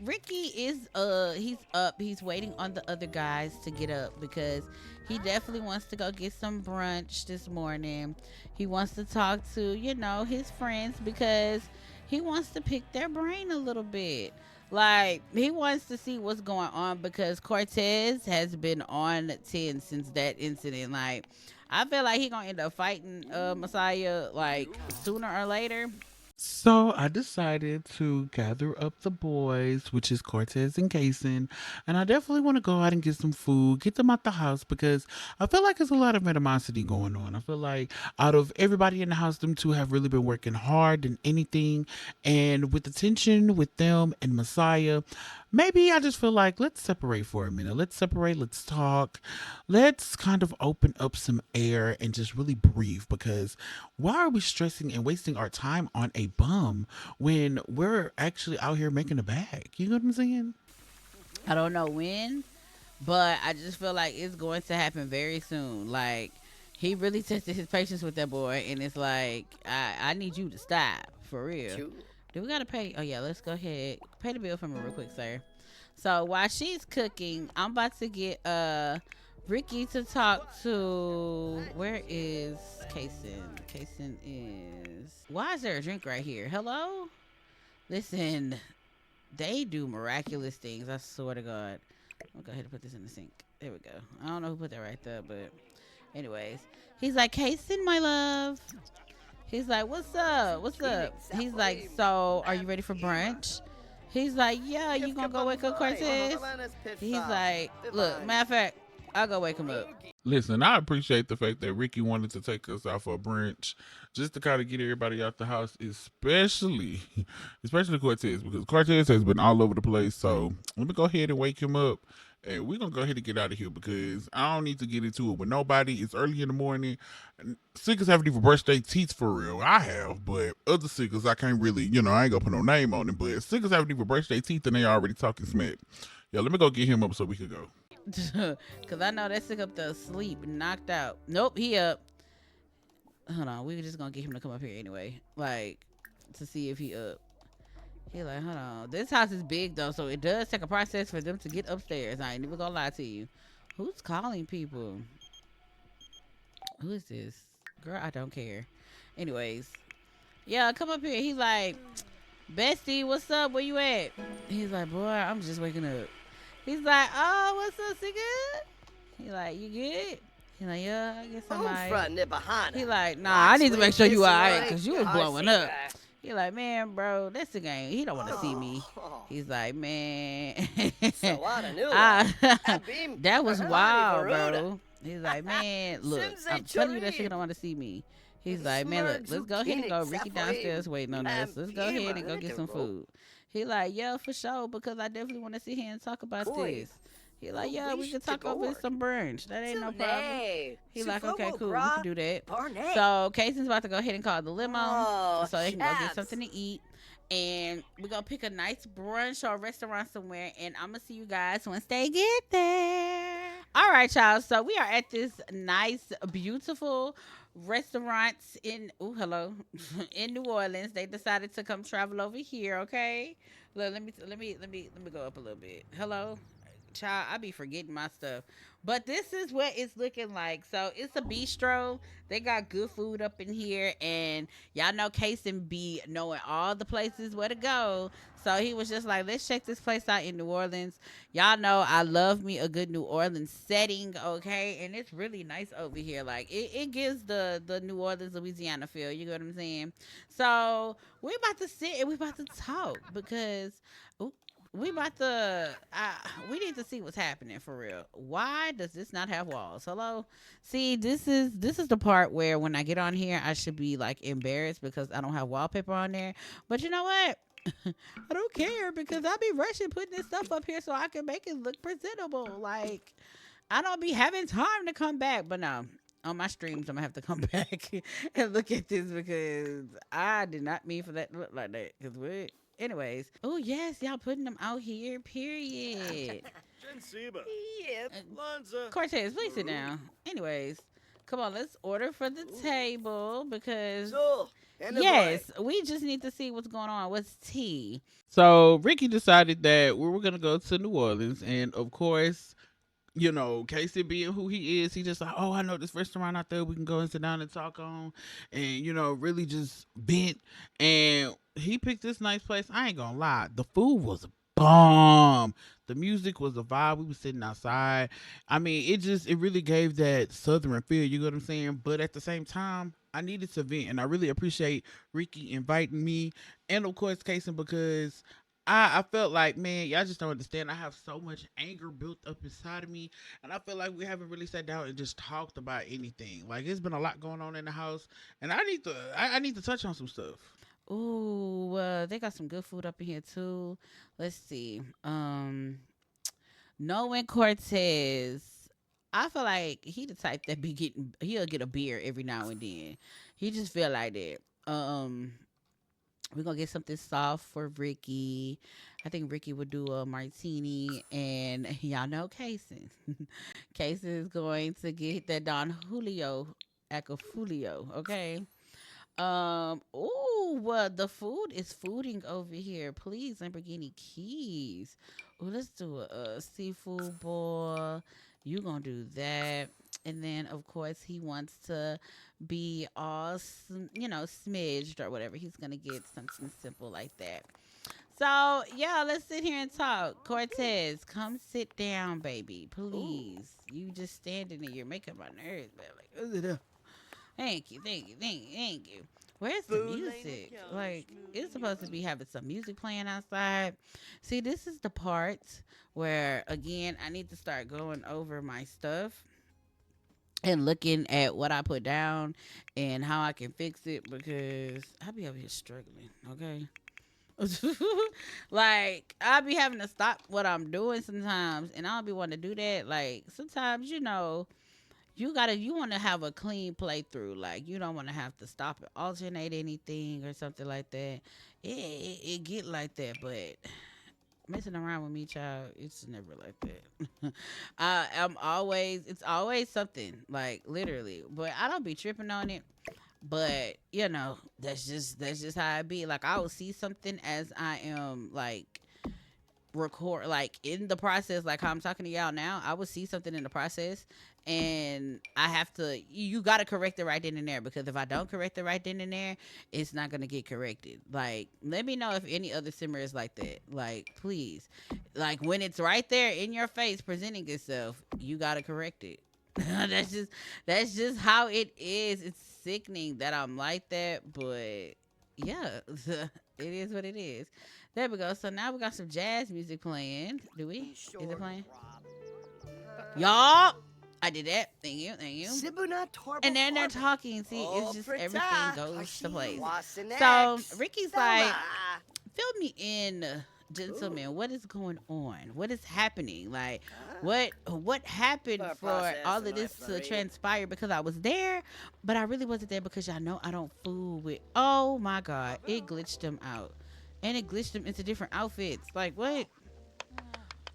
Ricky is he's up. He's waiting on the other guys to get up because he definitely wants to go get some brunch this morning. He wants to talk to, his friends because he wants to pick their brain a little bit. Like, he wants to see what's going on because Cortez has been on 10 since that incident. Like, I feel like he gonna end up fighting Messiah like sooner or later. So I decided to gather up the boys, which is Cortez and Kason, and I definitely want to go out and get some food, get them out the house because I feel like there's a lot of animosity going on. I feel like out of everybody in the house, them two have really been working hard than anything, and with the tension with them and Messiah, maybe I just feel like let's separate for a minute. Let's separate. Let's talk. Let's kind of open up some air and just really breathe because why are we stressing and wasting our time on a bum when we're actually out here making a bag? You know what I'm saying? I don't know when, but I just feel like it's going to happen very soon. Like, he really tested his patience with that boy, and it's like, I need you to stop, for real. Do we gotta pay? Oh yeah, let's go ahead. Pay the bill for me real quick, sir. So while she's cooking, I'm about to get Ricky to talk to. Where is Kason? Kason is. Why is there a drink right here? Hello? Listen, they do miraculous things. I swear to God. I'll go ahead and put this in the sink. There we go. I don't know who put that right there, but anyways, he's like, Kason, my love. He's like, what's up? What's up? He's like, so are you ready for brunch? He's like, yeah, you gonna go wake up Cortez? He's like, look, matter of fact, I'll go wake him up. Listen, I appreciate the fact that Ricky wanted to take us out for a brunch just to kind of get everybody out the house, especially Cortez, because Cortez has been all over the place. So let me go ahead and wake him up. And we're going to go ahead and get out of here because I don't need to get into it with nobody. It's early in the morning. Sickers haven't even brushed their teeth for real. I have, but other sickers, I can't really, I ain't going to put no name on it. But sickers haven't even brushed their teeth and they already talking smack. Yeah, let me go get him up so we can go. Because I know that sick up there asleep, knocked out. Nope, he up. Hold on, we were just going to get him to come up here anyway. Like, to see if he up. He like, hold on. This house is big though, so it does take a process for them to get upstairs. I ain't even gonna lie to you. Who's calling people? Who is this? Girl, I don't care. Anyways. Yeah, come up here. He's like, Bestie, what's up? Where you at? He's like, boy, I'm just waking up. He's like, oh, what's up, Sigga? He like, you good? He like, yeah, I guess I'm alright. He like, nah, I need to make sure you alright, because you was blowing up. He like, man, bro, that's the game. He don't want to see me. He's like, man, that was wild, bro. He's like, man, look, I'm telling you that she don't want to see me. He's like, man, look, let's go ahead and go. Ricky downstairs waiting on us. Let's go ahead and go get some food. He like, yeah, for sure, because I definitely want to sit here and talk about this. He like, yeah, we can talk over some brunch. That ain't no problem. He like, okay, cool, we can do that. So Casey's about to go ahead and call the limo so they can go get something to eat. And we're going to pick a nice brunch or restaurant somewhere. And I'm going to see you guys once they get there. All right, y'all. So we are at this nice, beautiful restaurant in, in New Orleans. They decided to come travel over here, okay? Look, let me go up a little bit. Hello? Child, I be forgetting my stuff. But this is what it's looking like. So it's a bistro. They got good food up in here, and y'all know Kason be knowing all the places where to go. So he was just like, let's check this place out in New Orleans. Y'all know I love me a good New Orleans setting, okay? And it's really nice over here. Like it gives the New Orleans, Louisiana feel. You know what I'm saying? So we about to sit and we about to talk because we about to we need to see what's happening for real. Why does this not have walls? Hello? See, this is the part where when I get on here I should be like embarrassed because I don't have wallpaper on there. But you know what? I don't care because I be rushing putting this stuff up here so I can make it look presentable. Like I don't be having time to come back. But no, on my streams I'm gonna have to come back and look at this because I did not mean for that to look like that. Cause what? Anyways, oh yes, y'all putting them out here. Period. Yes, Lanza. Cortez, please sit down. Anyways, come on, let's order for the table because So, and the yes, we just need to see what's going on. What's tea? So Ricky decided that we were gonna go to New Orleans, and of course, you know, Casey being who he is, he just like, oh, I know this restaurant out there we can go and sit down and talk on, and you know, really just bent. And he picked this nice place. I ain't gonna lie, the food was bomb. The music was a vibe. We was sitting outside. I mean, it really gave that southern feel. You know what I'm saying? But at the same time, I needed to vent, and I really appreciate Ricky inviting me, and of course, Casey, because I felt like, man, y'all just don't understand. I have so much anger built up inside of me, and I feel like we haven't really sat down and just talked about anything. Like it's been a lot going on in the house, and I need to touch on some stuff. Ooh, they got some good food up in here too. Let's see. Knowing Cortez, I feel like he the type that he'll get a beer every now and then. He just feel like that. We're gonna get something soft for Ricky. I think Ricky would do a martini, and y'all know Kason. Kason is going to get that Don Julio Acafulio, okay? Ooh, well, the food is fooding over here. Please, Lamborghini Keys. Ooh, let's do a seafood boil. You gonna do that. And then, of course, he wants to be all, smidged or whatever. He's gonna get something simple like that. So, yeah, let's sit here and talk. Cortez, come sit down, baby. Please. You just standing there. You're making my nerves, man. Like, thank you. Where's the music? Like, it's supposed to be having some music playing outside. See, this is the part where, again, I need to start going over my stuff and looking at what I put down and how I can fix it because I be over here struggling, okay? Like, I be having to stop what I'm doing sometimes, and I don't be wanting to do that. Like, sometimes, you want to have a clean playthrough. Like, you don't want to have to stop and alternate anything or something like that. It get like that, but messing around with me, child, it's never like that. It's always something, like, literally, but I don't be tripping on it. But that's just how it be. Like, I will see something as I am like record, like in the process, like how I'm talking to y'all now. I will see something in the process, and I have to. You got to correct it right then and there, because if I don't correct it right then and there, it's not gonna get corrected. Like, let me know if any other simmer is like that. Like, please, like when it's right there in your face presenting itself, you got to correct it. that's just how it is. It's sickening that I'm like that, but yeah, it is what it is. There we go. So now we got some jazz music playing. Do we? Is it playing? Y'all, I did that. Thank you. And then they're talking. See, it's just everything goes to place. So Ricky's like, fill me in, gentlemen. What is going on? What is happening? Like, what happened for all of this to transpire? Because I was there, but I really wasn't there because y'all know I don't fool with. Oh my God, it glitched them out, and it glitched them into different outfits. Like, what?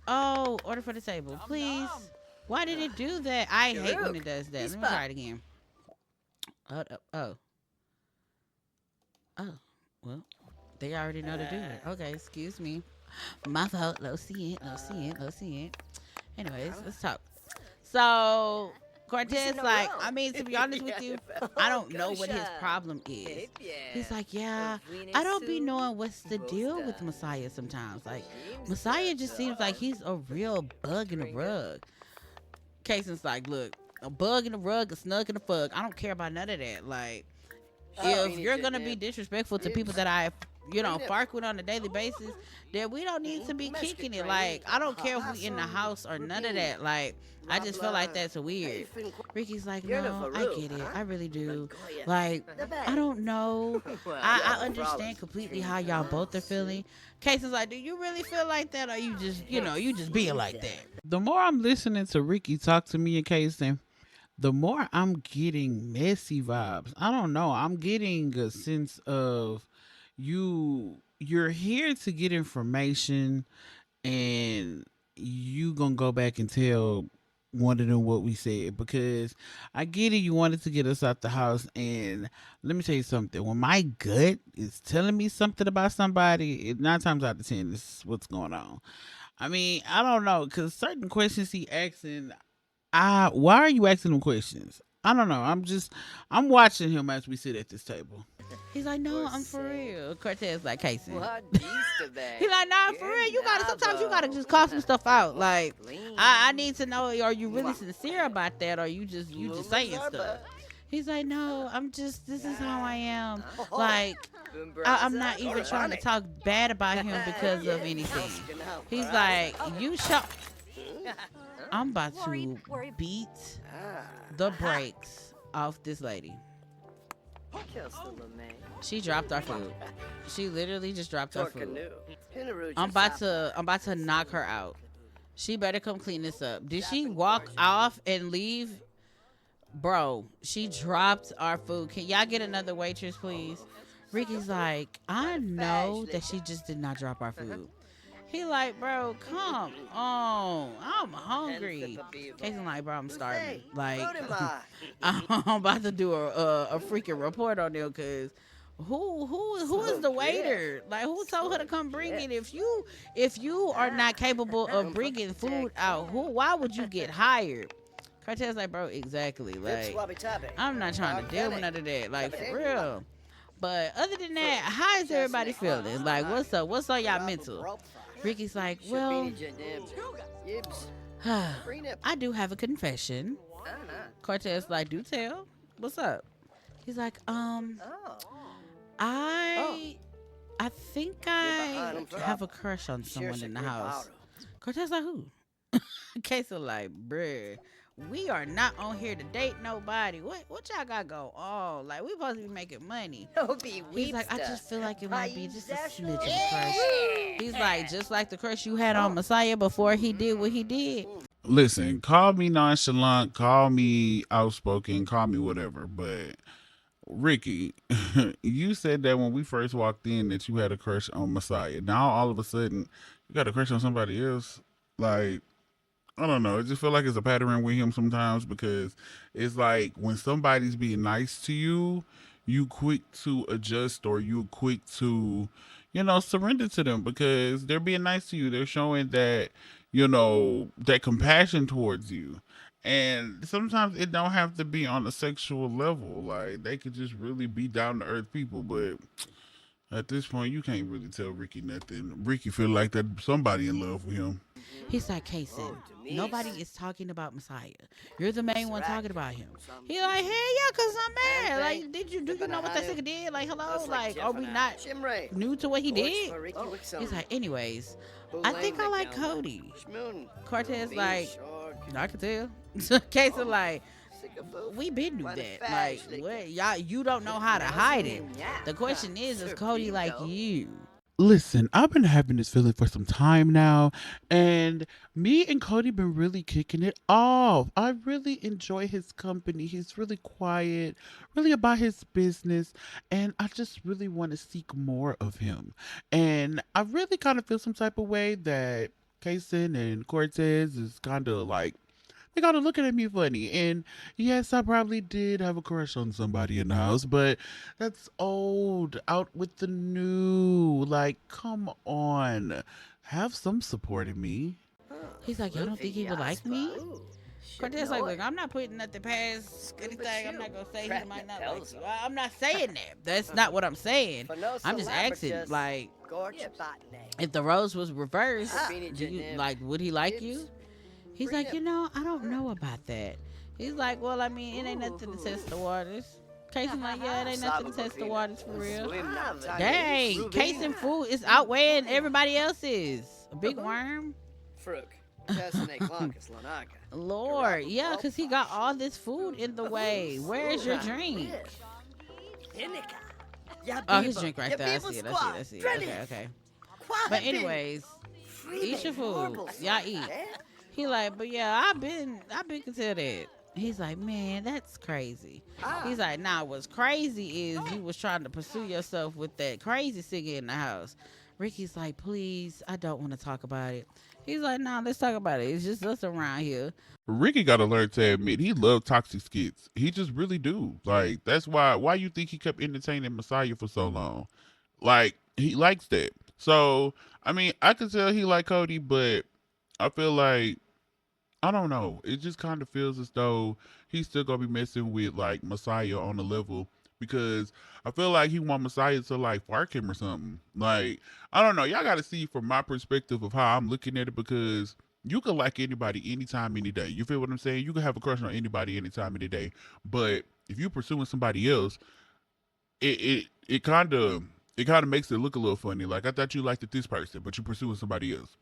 Oh, order for the table, please. Why did it do that? I hate when it does that. Let me try it again. Oh. Well, they already know to do it. Okay, excuse me. My fault. Let's see it. Anyways, let's talk. So Cortez like, I mean, to be honest with you, I don't know what his problem is. He's like, yeah, I don't be knowing what's the deal with Messiah sometimes. Like, Messiah just seems like he's a real bug in the rug. Cason's like, look, a bug in the rug, a snug in the fug. I don't care about none of that. Like, if you're gonna be disrespectful to people that I, fark with on a daily basis, then we don't need to be kicking it. Like, I don't care if we in the house or none of that. Like, I just feel like that's weird. Ricky's like, no, I get it. I really do. Like, I don't know. I understand completely how y'all both are feeling. Casey's like, do you really feel like that, or you just, you just being like that? The more I'm listening to Ricky talk to me and Casey, the more I'm getting messy vibes. I don't know. I'm getting a sense of you're here to get information, and you gonna go back and tell one of them what we said, because I get it. You wanted to get us out the house, and let me tell you something. When my gut is telling me something about somebody, 9 times out of 10, this is what's going on. I mean, I don't know, because certain questions he asking, why are you asking them questions? I don't know. I'm watching him as we sit at this table. He's like, no, I'm for real. Cortez like, Casey. He's like, nah, for real. Sometimes you gotta just call some stuff out. Like, I need to know, are you really sincere about that, or you just saying stuff? He's like, no, this is how I am. Like, I'm not even trying to talk bad about him because of anything. He's like, I'm about to beat the brakes off this lady. She dropped our food. She literally just dropped our food. I'm about to knock her out. She better come clean this up. Did she walk off and leave? Bro, she dropped our food. Can y'all get another waitress, please? Ricky's like, I know that she just did not drop our food. He like, bro, come on. I'm hungry. Casey's like, bro, I'm starving. Like, I'm about to do a freaking report on them, because who is the waiter? Like, who told her to come bring it? If you are not capable of bringing food out, why would you get hired? Cartel's like, bro, exactly. Like, I'm not trying to deal with none of that. Like, for real. But other than that, how is everybody feeling? Like, what's up? What's on y'all mental? Ricky's like, well, I do have a confession. Cortez like, do tell. What's up? He's like, I think I have a crush on someone in the house. Cortez like, who? Queso like, bruh, we are not on here to date nobody. What y'all got go on? Like, we supposed to be making money. He's like, I just feel like it might be just a smidgen crush. He's like, just like the crush you had on Messiah before he did what he did. Listen, call me nonchalant, call me outspoken, call me whatever, but Ricky, you said that when we first walked in that you had a crush on Messiah. Now all of a sudden you got a crush on somebody else. Like, I don't know. I just feel like it's a pattern with him sometimes, because it's like when somebody's being nice to you, you quick to adjust, or you quick to, surrender to them because they're being nice to you. They're showing that, that compassion towards you. And sometimes it don't have to be on a sexual level. Like, they could just really be down to earth people. But at this point, you can't really tell Ricky nothing. Ricky feel like that somebody in love with him. He's like, Casey, nobody is talking about Messiah. You're the main one talking about him. He like, hey, yeah, because I'm mad. Like, do you know what that nigga did? Like, hello? Like, are we not new to what he did? He's like, anyways, I think I like Cody. Cortez like, I can tell. Casey like, we been do that. Like, what? Y'all, you don't know how to hide it. The question is Cody like you? Listen, I've been having this feeling for some time now, and me and Cody been really kicking it off. I really enjoy his company. He's really quiet, really about his business, and I just really want to seek more of him. And I really kind of feel some type of way that Kason and Cortez is kind of like, they got to looking at me funny. And yes, I probably did have a crush on somebody in the house, but that's old. Out with the new. Like, come on. Have some support in me. He's like, y'all don't think he would like me? Cortez like, look, I'm not putting nothing past anything. I'm not gonna say he might not like you. I'm not saying that. That's not what I'm saying. I'm just asking, like, if the roles was reversed, do you, like, would he like you? He's like, I don't know about that. He's like, well, I mean, it ain't nothing to test the waters. Casey like, yeah, it ain't nothing to test the waters for real. Dang, Casey food is outweighing everybody else's. A big worm. Lord, yeah, because he got all this food in the way. Where's your drink? Oh, his drink right there. I see it. Okay. But anyways, eat your food. Y'all eat. He like, but yeah, I've been considered. He's like, man, that's crazy. He's like, nah, what's crazy is you was trying to pursue yourself with that crazy singer in the house. Ricky's like, please, I don't want to talk about it. He's like, nah, let's talk about it. It's just us around here. Ricky got to learn to admit he loved toxic skits. He just really do. Like, that's why you think he kept entertaining Messiah for so long. Like, he likes that. So, I mean, I can tell he like Cody, but I feel like, I don't know. It just kind of feels as though he's still going to be messing with, like, Messiah on the level, because I feel like he want Messiah to, like, bark him or something. Like, I don't know. Y'all got to see from my perspective of how I'm looking at it, because you can like anybody anytime, any day. You feel what I'm saying? You can have a crush on anybody anytime, any day. But if you're pursuing somebody else, it kind of makes it look a little funny. Like, I thought you liked this person, but you're pursuing somebody else.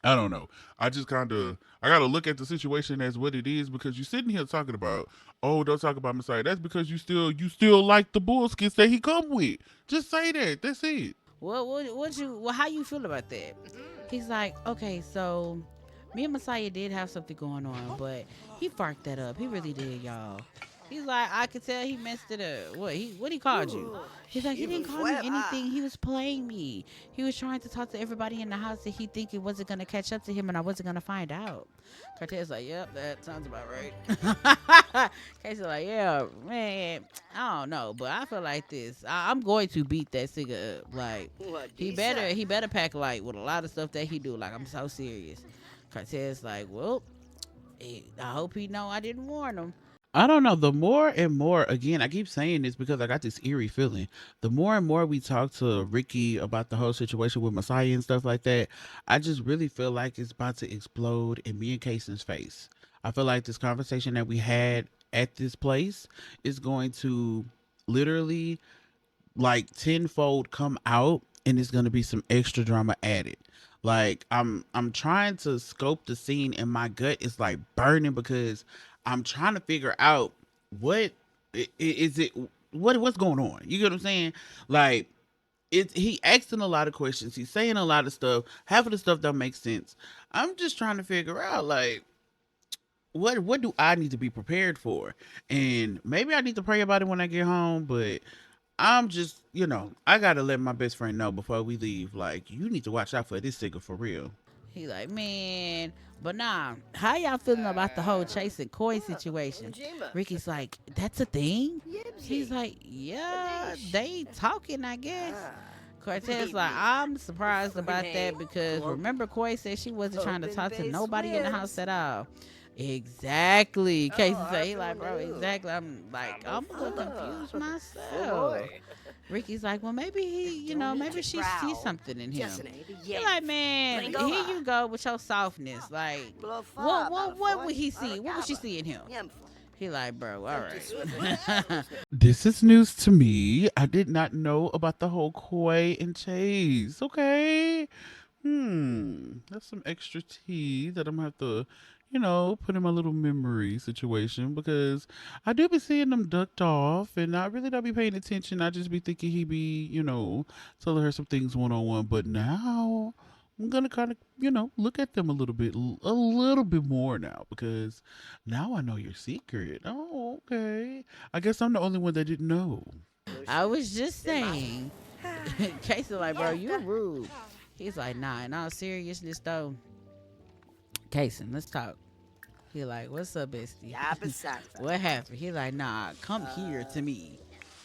I don't know. I just I gotta look at the situation as what it is, because you're sitting here talking about, oh, don't talk about Messiah. That's because you still like the bullskits that he come with. Just say that. That's it. How you feel about that? He's like, okay, so me and Messiah did have something going on, but he farked that up. He really did, y'all. He's like, I could tell he messed it up. What he called you? He's like, he didn't call me anything. He was playing me. He was trying to talk to everybody in the house that he think it wasn't going to catch up to him and I wasn't going to find out. Cortez like, yep, that sounds about right. Casey's like, yeah, man, I don't know, but I feel like this. I'm going to beat that nigga up. Like, he better pack light with a lot of stuff that he do. Like, I'm so serious. Cortez like, well, I hope he know I didn't warn him. I don't know. The more and more, again, I keep saying this because I got this eerie feeling. The more and more we talk to Ricky about the whole situation with Messiah and stuff like that, I just really feel like it's about to explode in me and Kaysen's face. I feel like this conversation that we had at this place is going to literally like tenfold come out, and it's going to be some extra drama added. Like, I'm trying to scope the scene, and my gut is like burning because I'm trying to figure out what's going on. You get what I'm saying? Like, he asking a lot of questions. He's saying a lot of stuff. Half of the stuff don't make sense. I'm just trying to figure out, like, what do I need to be prepared for? And maybe I need to pray about it when I get home, but I'm just, I got to let my best friend know before we leave, like, you need to watch out for this nigga for real. He like, man, but nah, how y'all feeling about the whole Chase and Coy situation? Ricky's like, that's a thing? He's like, yeah, they talking, I guess. Cortez like, I'm surprised about that because remember Coy said she wasn't trying to talk to nobody in the house at all. Exactly. Casey said, he like, bro, exactly. I'm like, I'm a little confused myself. Ricky's like, well, maybe he, maybe she sees something in him. You're like, man, here you go with your softness. Like, what would he see? What would she see in him? He like, bro, all right. This is news to me. I did not know about the whole Coy and Chase. Okay. That's some extra tea that I'm going to have to, put in my little memory situation, because I do be seeing them ducked off and I really don't be paying attention. I just be thinking he be, telling her some things one-on-one. But now I'm going to kind of, look at them a little bit more now, because now I know your secret. Oh, okay. I guess I'm the only one that didn't know. I was just saying. Casey like, bro, you rude. He's like, nah, in all seriousness though, Casey, let's talk. He like, what's up, bestie? What happened? He like, nah, come here to me.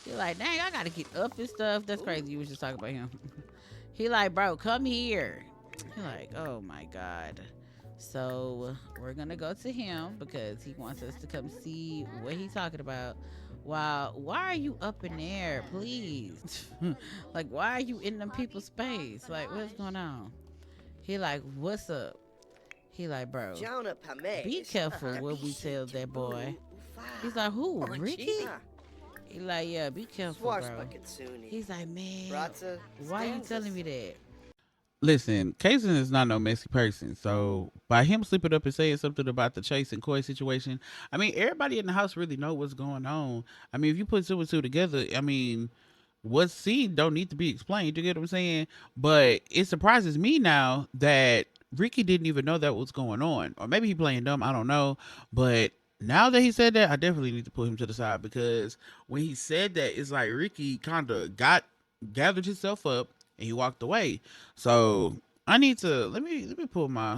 He like, dang, I gotta get up and stuff. That's crazy. You was just talking about him. He like, bro, come here. He like, oh my God. So we're gonna go to him because he wants us to come see what he's talking about. Wow, why are you up in there, please? Like, why are you in them people's space? Like, what's going on? He like, what's up? He like, bro, be careful what we tell that boy. He's like, who, Ricky? He like, yeah, be careful, bro. He's like, man, why you telling me that? Listen, Kaysen is not no messy person. So by him slipping up and saying something about the Chase and Coy situation, I mean, everybody in the house really know what's going on. I mean, if you put two and two together, I mean, what's seen don't need to be explained. You get what I'm saying? But it surprises me now that Ricky didn't even know that was going on. Or maybe he playing dumb. I don't know. But now that he said that, I definitely need to put him to the side, because when he said that, it's like Ricky kind of gathered himself up and he walked away. So I need to let me pull my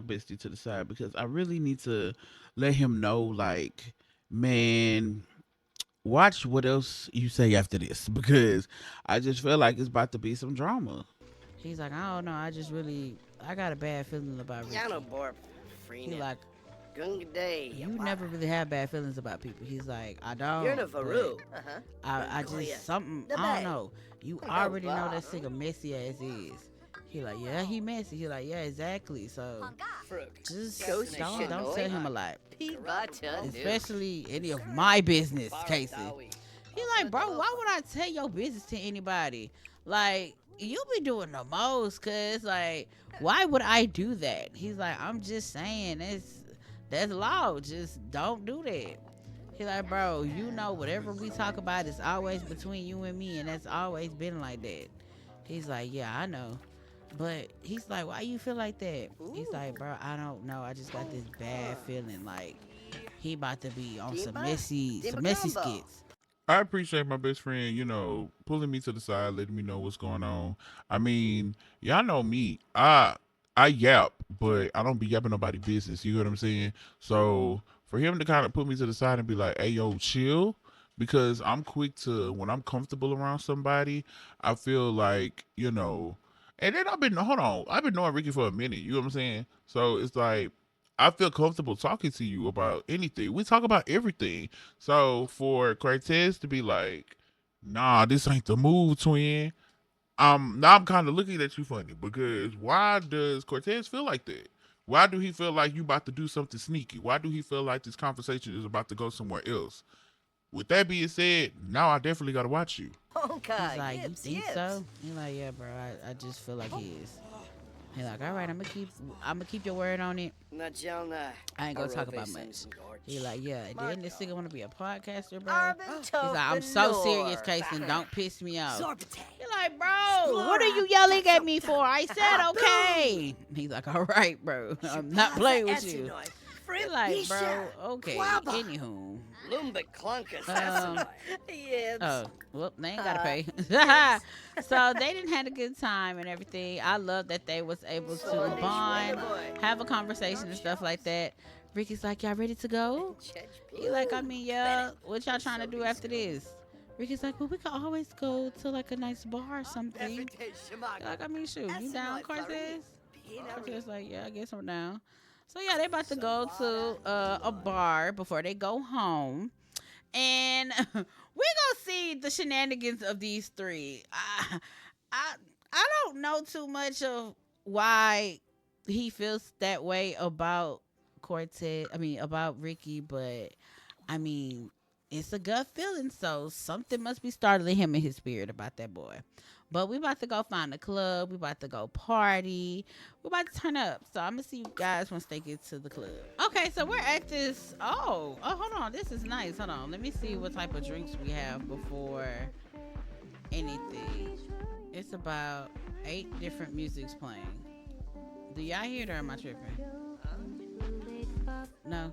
bestie to the side, because I really need to let him know, like, man, watch what else you say after this, because I just feel like it's about to be some drama. He's like, I don't know. I got a bad feeling about Ricky. He like, you never really have bad feelings about people. He's like, I don't. You're in a Varu. I just, something, I don't know. You already know that nigga messy as is. He like, yeah, he messy. He like, yeah, exactly. So just don't tell him a lot. Especially any of my business, Casey. He like, bro, why would I tell your business to anybody? Like, you be doing the most, cause like, why would I do that? He's like, I'm just saying, that's law. Just don't do that. He like, bro, you know, whatever we talk about is always between you and me, and that's always been like that. He's like, yeah, I know. But he's like, why you feel like that? He's like, bro, I don't know. I just got this bad feeling like he about to be on some messy skits. I appreciate my best friend, pulling me to the side, letting me know what's going on. I mean, y'all know me. I yap, but I don't be yapping nobody business. You know what I'm saying? So for him to kind of put me to the side and be like, hey, yo, chill. Because I'm quick to, when I'm comfortable around somebody, I feel like, and then I've been knowing Ricky for a minute. You know what I'm saying? So it's like, I feel comfortable talking to you about anything. We talk about everything. So for Cortez to be like, nah, this ain't the move, twin. Now I'm kind of looking at you funny, because why does Cortez feel like that? Why do he feel like you about to do something sneaky? Why do he feel like this conversation is about to go somewhere else? With that being said, now I definitely got to watch you. He's like, you think so? He's like, yeah, bro, I just feel like he is. He's like, all right, I'm gonna keep your word on it. I ain't gonna talk about much. He like, yeah, then this nigga wanna be a podcaster, bro. He's like, I'm so serious, Kason, don't piss me off. He's like, bro, what are you yelling at me for? I said okay. He's like, all right, bro, I'm not playing with you. He's like, bro, okay, anywho. Oh, well, they ain't gotta pay. So they didn't have a good time and everything. I love that they was able to bond, have a conversation and stuff like that. Ricky's like, y'all ready to go? He like, I mean, yeah, what y'all trying to do after this? Ricky's like, well, we could always go to like a nice bar or something. Like, I mean, shoot, you down, Cortez? Cortez like, yeah, I guess I'm down. So yeah, they about to go to a bar before they go home, and we gonna see the shenanigans of these three. I don't know too much of why he feels that way about Cortez. I mean, about Ricky, but I mean, it's a gut feeling, so something must be startling him in his spirit about that boy. But we about to go find a club. We about to go party. We about to turn up. So I'm going to see you guys once they get to the club. Okay, so we're at this. Oh, hold on. This is nice. Hold on. Let me see what type of drinks we have before anything. It's about 8 different musics playing. Do y'all hear it or am I tripping? No.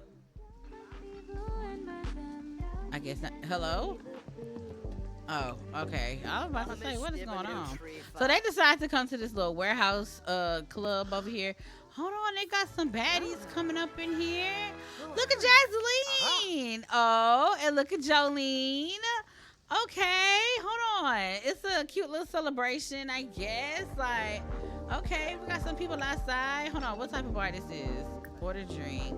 I guess not. Hello? Oh, okay. I was about to say, what is going on? So they decided to come to this little warehouse club over here. Hold on, they got some baddies coming up in here. Look at Jazeline. Oh, and look at Jolene. Okay, hold on. It's a cute little celebration, I guess. Like, Okay, we got some people outside. Hold on, what type of bar this is? Order drink.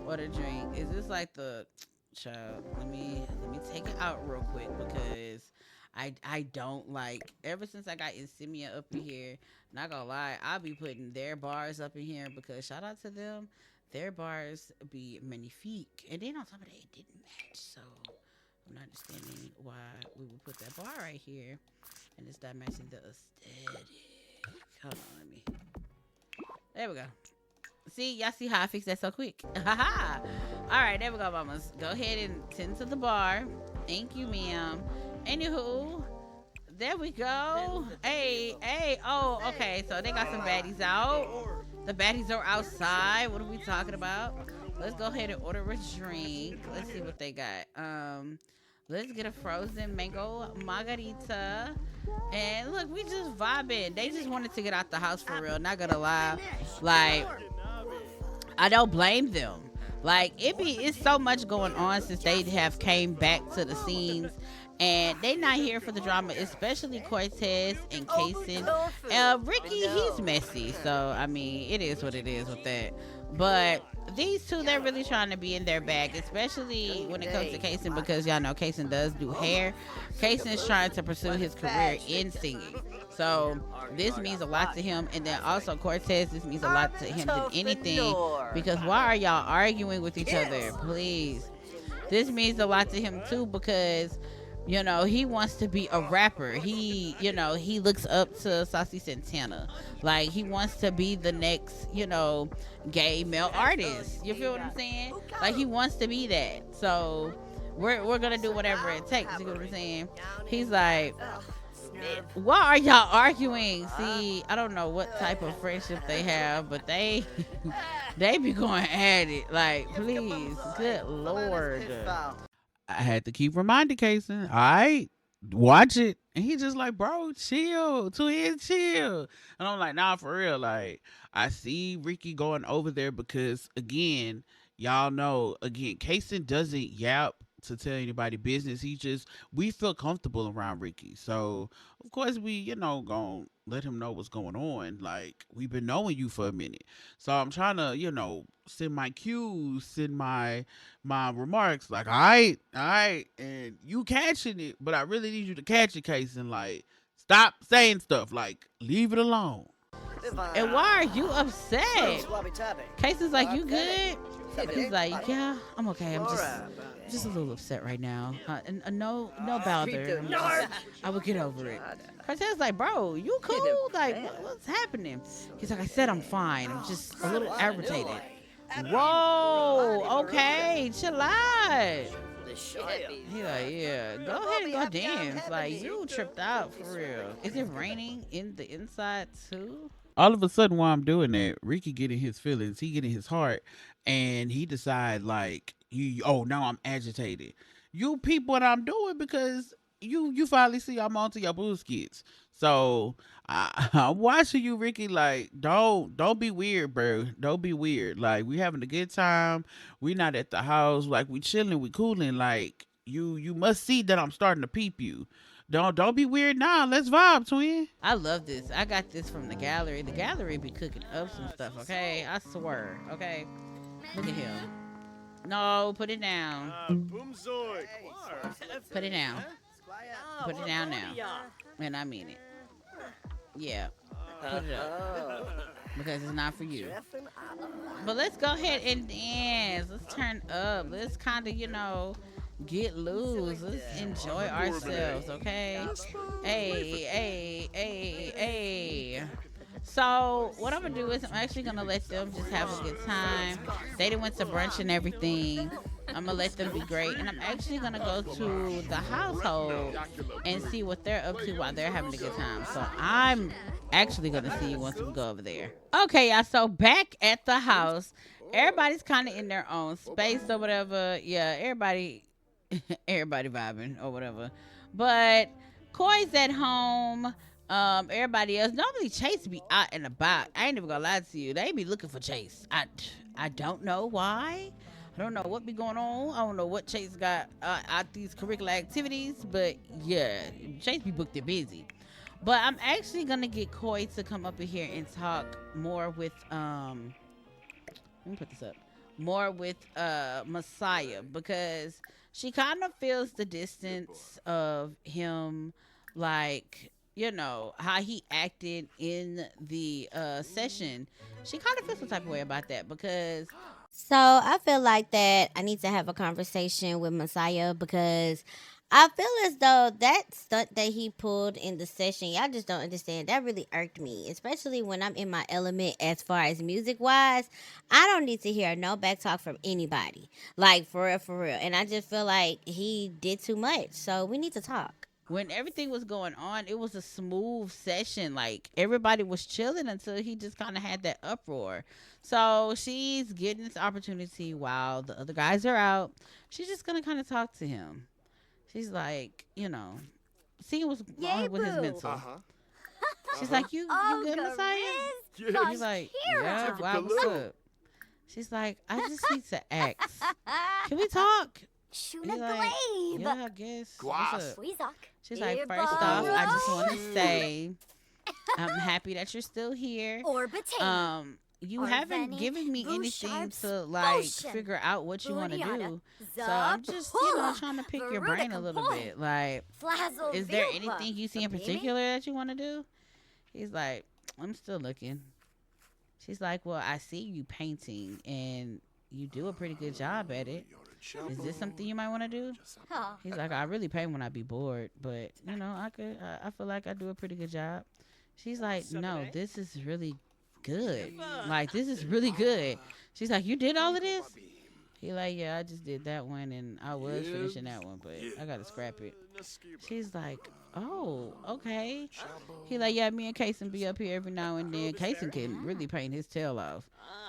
Order drink. Is this like the child? Let me take it out real quick because I don't like ever since I got Insignia up in here, not gonna lie, I'll be putting their bars up in here because shout out to them. Their bars be magnifique. And then on top of that it didn't match. So I'm not understanding why we would put that bar right here and it's not matching the aesthetic. Hold on, let me. There we go. See, y'all see how I fixed that so quick. Haha. All right, there we go, mamas. Go ahead and tend to the bar. Thank you, ma'am. Anywho, there we go. Hey. Oh, okay. So they got some baddies out. The baddies are outside. What are we talking about? Let's go ahead and order a drink. Let's see what they got. Let's get a frozen mango margarita. And look, we just vibing. They just wanted to get out the house for real. Not gonna lie. Like, I don't blame them. Like, it's so much going on since they have came back to the scenes. And they not here for the drama, especially Cortez and Kaysen. Ricky, he's messy. So, I mean, it is what it is with that. But these two, they're really trying to be in their bag, especially when it comes to Kaysen, because y'all know Kaysen does do hair. Kaysen is trying to pursue his career in singing. So this means a lot to him. And then also Cortez, this means a lot to him than anything. Because why are y'all arguing with each other? Please. This means a lot to him too because, you know, he wants to be a rapper. He looks up to Saucy Santana. Like, he wants to be the next, gay male artist. You feel what I'm saying? Like, he wants to be that. So we're gonna do whatever it takes. You know what I'm saying? He's like, why are y'all arguing? See, I don't know what type of friendship they have, but they be going at it. Like, please, good Lord. I had to keep reminding Kaysen, all right, watch it. And he just like, bro, chill. Chill. And I'm like, nah, for real. Like, I see Ricky going over there because, again, y'all know, Kaysen doesn't yap to tell anybody business. We feel comfortable around Ricky. So, of course, we, gonna let him know what's going on. Like, we've been knowing you for a minute. So I'm trying to, send my cues, send my remarks. Like, all right. And you catching it, but I really need you to catch it, Case, and like, stop saying stuff. Like, leave it alone. And why are you upset? Case is like, you good? He's like, yeah, I'm okay. I'm just a little upset right now. No bother. I will get over it. Cortez like, bro, you cool? Like, what's happening? He's like, I said I'm fine. I'm just a little irritated. Whoa, okay, chill out. He's like, yeah, go ahead and go dance. Like, you tripped out for real. Is it raining in the inside too? All of a sudden, while I'm doing that, Ricky getting his feelings, he getting his heart, and he decide like, now I'm agitated. You peep what I'm doing because you finally see I'm onto your boo skits. So I'm watching you, Ricky. Like, don't be weird, bro. Don't be weird. Like, we having a good time. We not at the house. Like, we chilling, we cooling. Like, you must see that I'm starting to peep you. Don't be weird now. Let's vibe, twin. I love this. I got this from the gallery. The gallery be cooking up some stuff, okay? I swear, okay? Look at him. No, put it down. Put it down. Put it down now. And I mean it. Yeah. Put it up. Because it's not for you. But let's go ahead and dance. Let's turn up. Let's kind of, get loose. Let's enjoy ourselves, okay? Hey. So what I'm gonna do is I'm actually gonna let them just have a good time. They done went to brunch and everything. I'm gonna let them be great, and I'm actually gonna go to the household and see what they're up to while they're having a good time. So I'm actually gonna see you once we go over there. Okay, y'all. So back at the house, everybody's kind of in their own space or whatever. Yeah, everybody vibing or whatever. But Coy's at home. Everybody else, normally Chase be out and about. I ain't even gonna lie to you. They be looking for Chase. I don't know why. I don't know what be going on. I don't know what Chase got out these curricular activities, but yeah, Chase be booked and busy. But I'm actually gonna get Koi to come up in here and talk more with let me put this up. More with Messiah because she kind of feels the distance of him, like, you know, how he acted in the session. She kind of feels some type of way about that because So I feel like that I need to have a conversation with Messiah because I feel as though that stunt that he pulled in the session, y'all just don't understand. That really irked me, especially when I'm in my element as far as music wise. I don't need to hear no back talk from anybody. Like for real, for real. And I just feel like he did too much. So we need to talk. when everything was going on, it was a smooth session. Like everybody was chilling until he just kind of had that uproar. So she's getting this opportunity while the other guys are out. She's just gonna kind of talk to him. She's like, you know, seeing what's wrong with his mental. She's like, you good, Messiah? He's like, yeah, wow, what's up? She's like, I just need to ask. Can we talk? He's like, yeah, I guess. What's up? She's like, first off, I just want to say I'm happy that you're still here. You haven't given me anything to like figure out what you want to do. So I'm just, trying to pick your brain a little bit. Like, is there anything you see in particular that you want to do? He's like, I'm still looking. She's like, well, I see you painting and you do a pretty good job at it. Is this something you might want to do? He's like, I really paint when I be bored, but I feel like I do a pretty good job. She's like, no, this is really good. Like, this is really good. She's like, you did all of this? He like, yeah, I just did that one and I was finishing that one, but I gotta scrap it. She's like, oh, okay. He like, yeah, me and Kason be up here every now and then. Kason can really paint his tail off.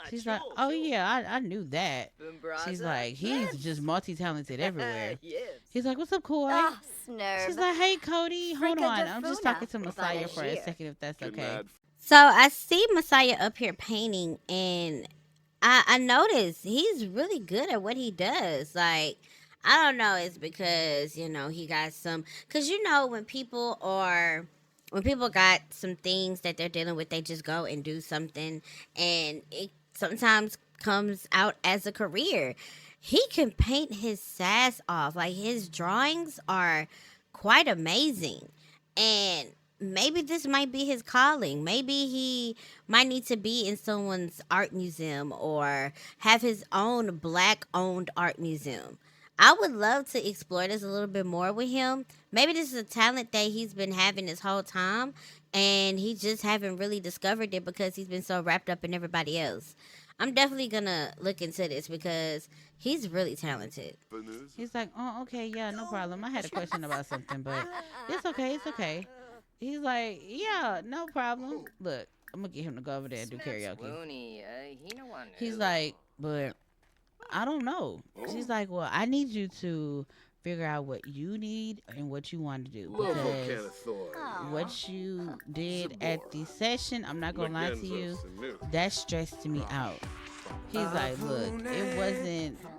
She's like, oh yeah, I knew that. She's like, he's just multi-talented everywhere. He's like, what's up, Koi? She's like, hey, Cody, hold on. I'm just talking to Messiah for a second, if that's okay. So I see Messiah up here painting, and I noticed he's really good at what he does. Like, I don't know, it's because, he got some, because, when people got some things that they're dealing with, they just go and do something, and it sometimes comes out as a career. He can paint his sass off. Like, his drawings are quite amazing. And maybe this might be his calling. Maybe he might need to be in someone's art museum or have his own black owned art museum. I would love to explore this a little bit more with him. Maybe this is a talent that he's been having this whole time and he just haven't really discovered it because he's been so wrapped up in everybody else. I'm definitely gonna look into this because he's really talented. He's like, oh, okay, yeah, no problem. I had a question about something, but it's okay. He's like, yeah, no problem. Look, I'm gonna get him to go over there and do karaoke. He's like, but I don't know. She's like, well, I need you to figure out what you need and what you want to do because what you did at the session, I'm not gonna lie to you, that stressed me out. He's like, look,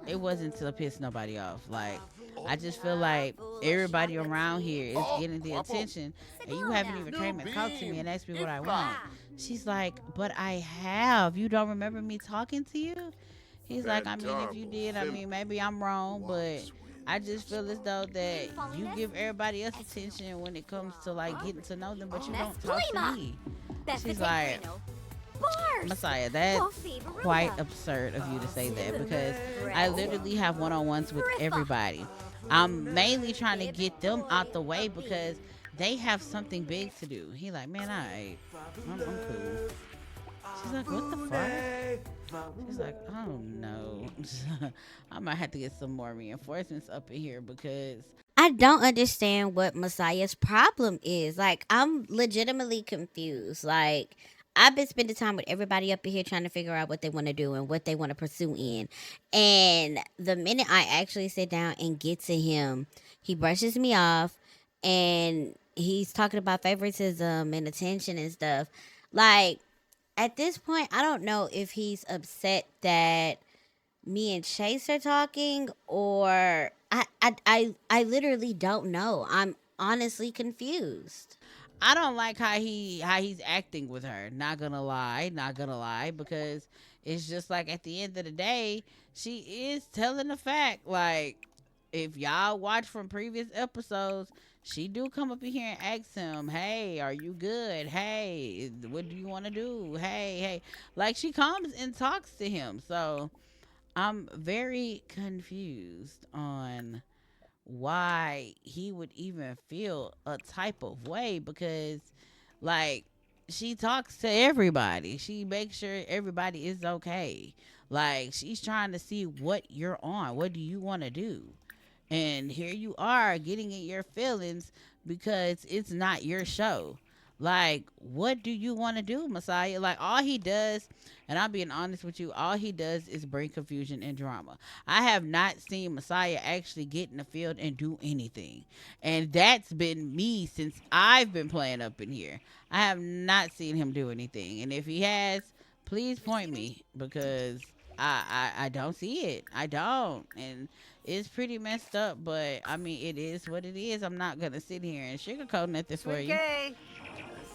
it wasn't to piss nobody off. Like, I just feel like everybody around here is getting the attention and you haven't even came and talked to me and asked me what I want. She's like, but I have. You don't remember me talking to you? He's like, I mean, if you did, I mean, maybe I'm wrong, but I just feel as though that you give everybody else attention when it comes to like getting to know them, but you don't talk to me. She's like, Messiah, that's quite absurd of you to say that because I literally have one-on-ones with everybody. I'm mainly trying to get them out the way because they have something big to do. He like, man, I'm cool. She's like, what the fuck? She's like, oh no. I might have to get some more reinforcements up in here because I don't understand what Messiah's problem is. Like, I'm legitimately confused. Like, I've been spending time with everybody up in here trying to figure out what they want to do and what they want to pursue in. And the minute I actually sit down and get to him, he brushes me off and he's talking about favoritism and attention and stuff. Like, at this point, I don't know if he's upset that me and Chase are talking or I literally don't know. I'm honestly confused. I don't like how he's acting with her. Not gonna lie, because it's just like at the end of the day, she is telling the fact. Like, if y'all watch from previous episodes, she do come up in here and ask him, "Hey, are you good? Hey, what do you want to do? Hey." Like, she comes and talks to him. So I'm very confused on why he would even feel a type of way, because like, she talks to everybody, she makes sure everybody is okay, like she's trying to see what you're on, what do you want to do, and here you are getting in your feelings because it's not your show. Like, what do you want to do, Messiah? Like, all he does, and I'm being honest with you, all he does is bring confusion and drama. I have not seen Messiah actually get in the field and do anything. And that's been me since I've been playing up in here. I have not seen him do anything. And if he has, please point me, because I don't see it. I don't. And it's pretty messed up, but I mean, it is what it is. I'm not gonna sit here and sugarcoat nothing for you. Okay.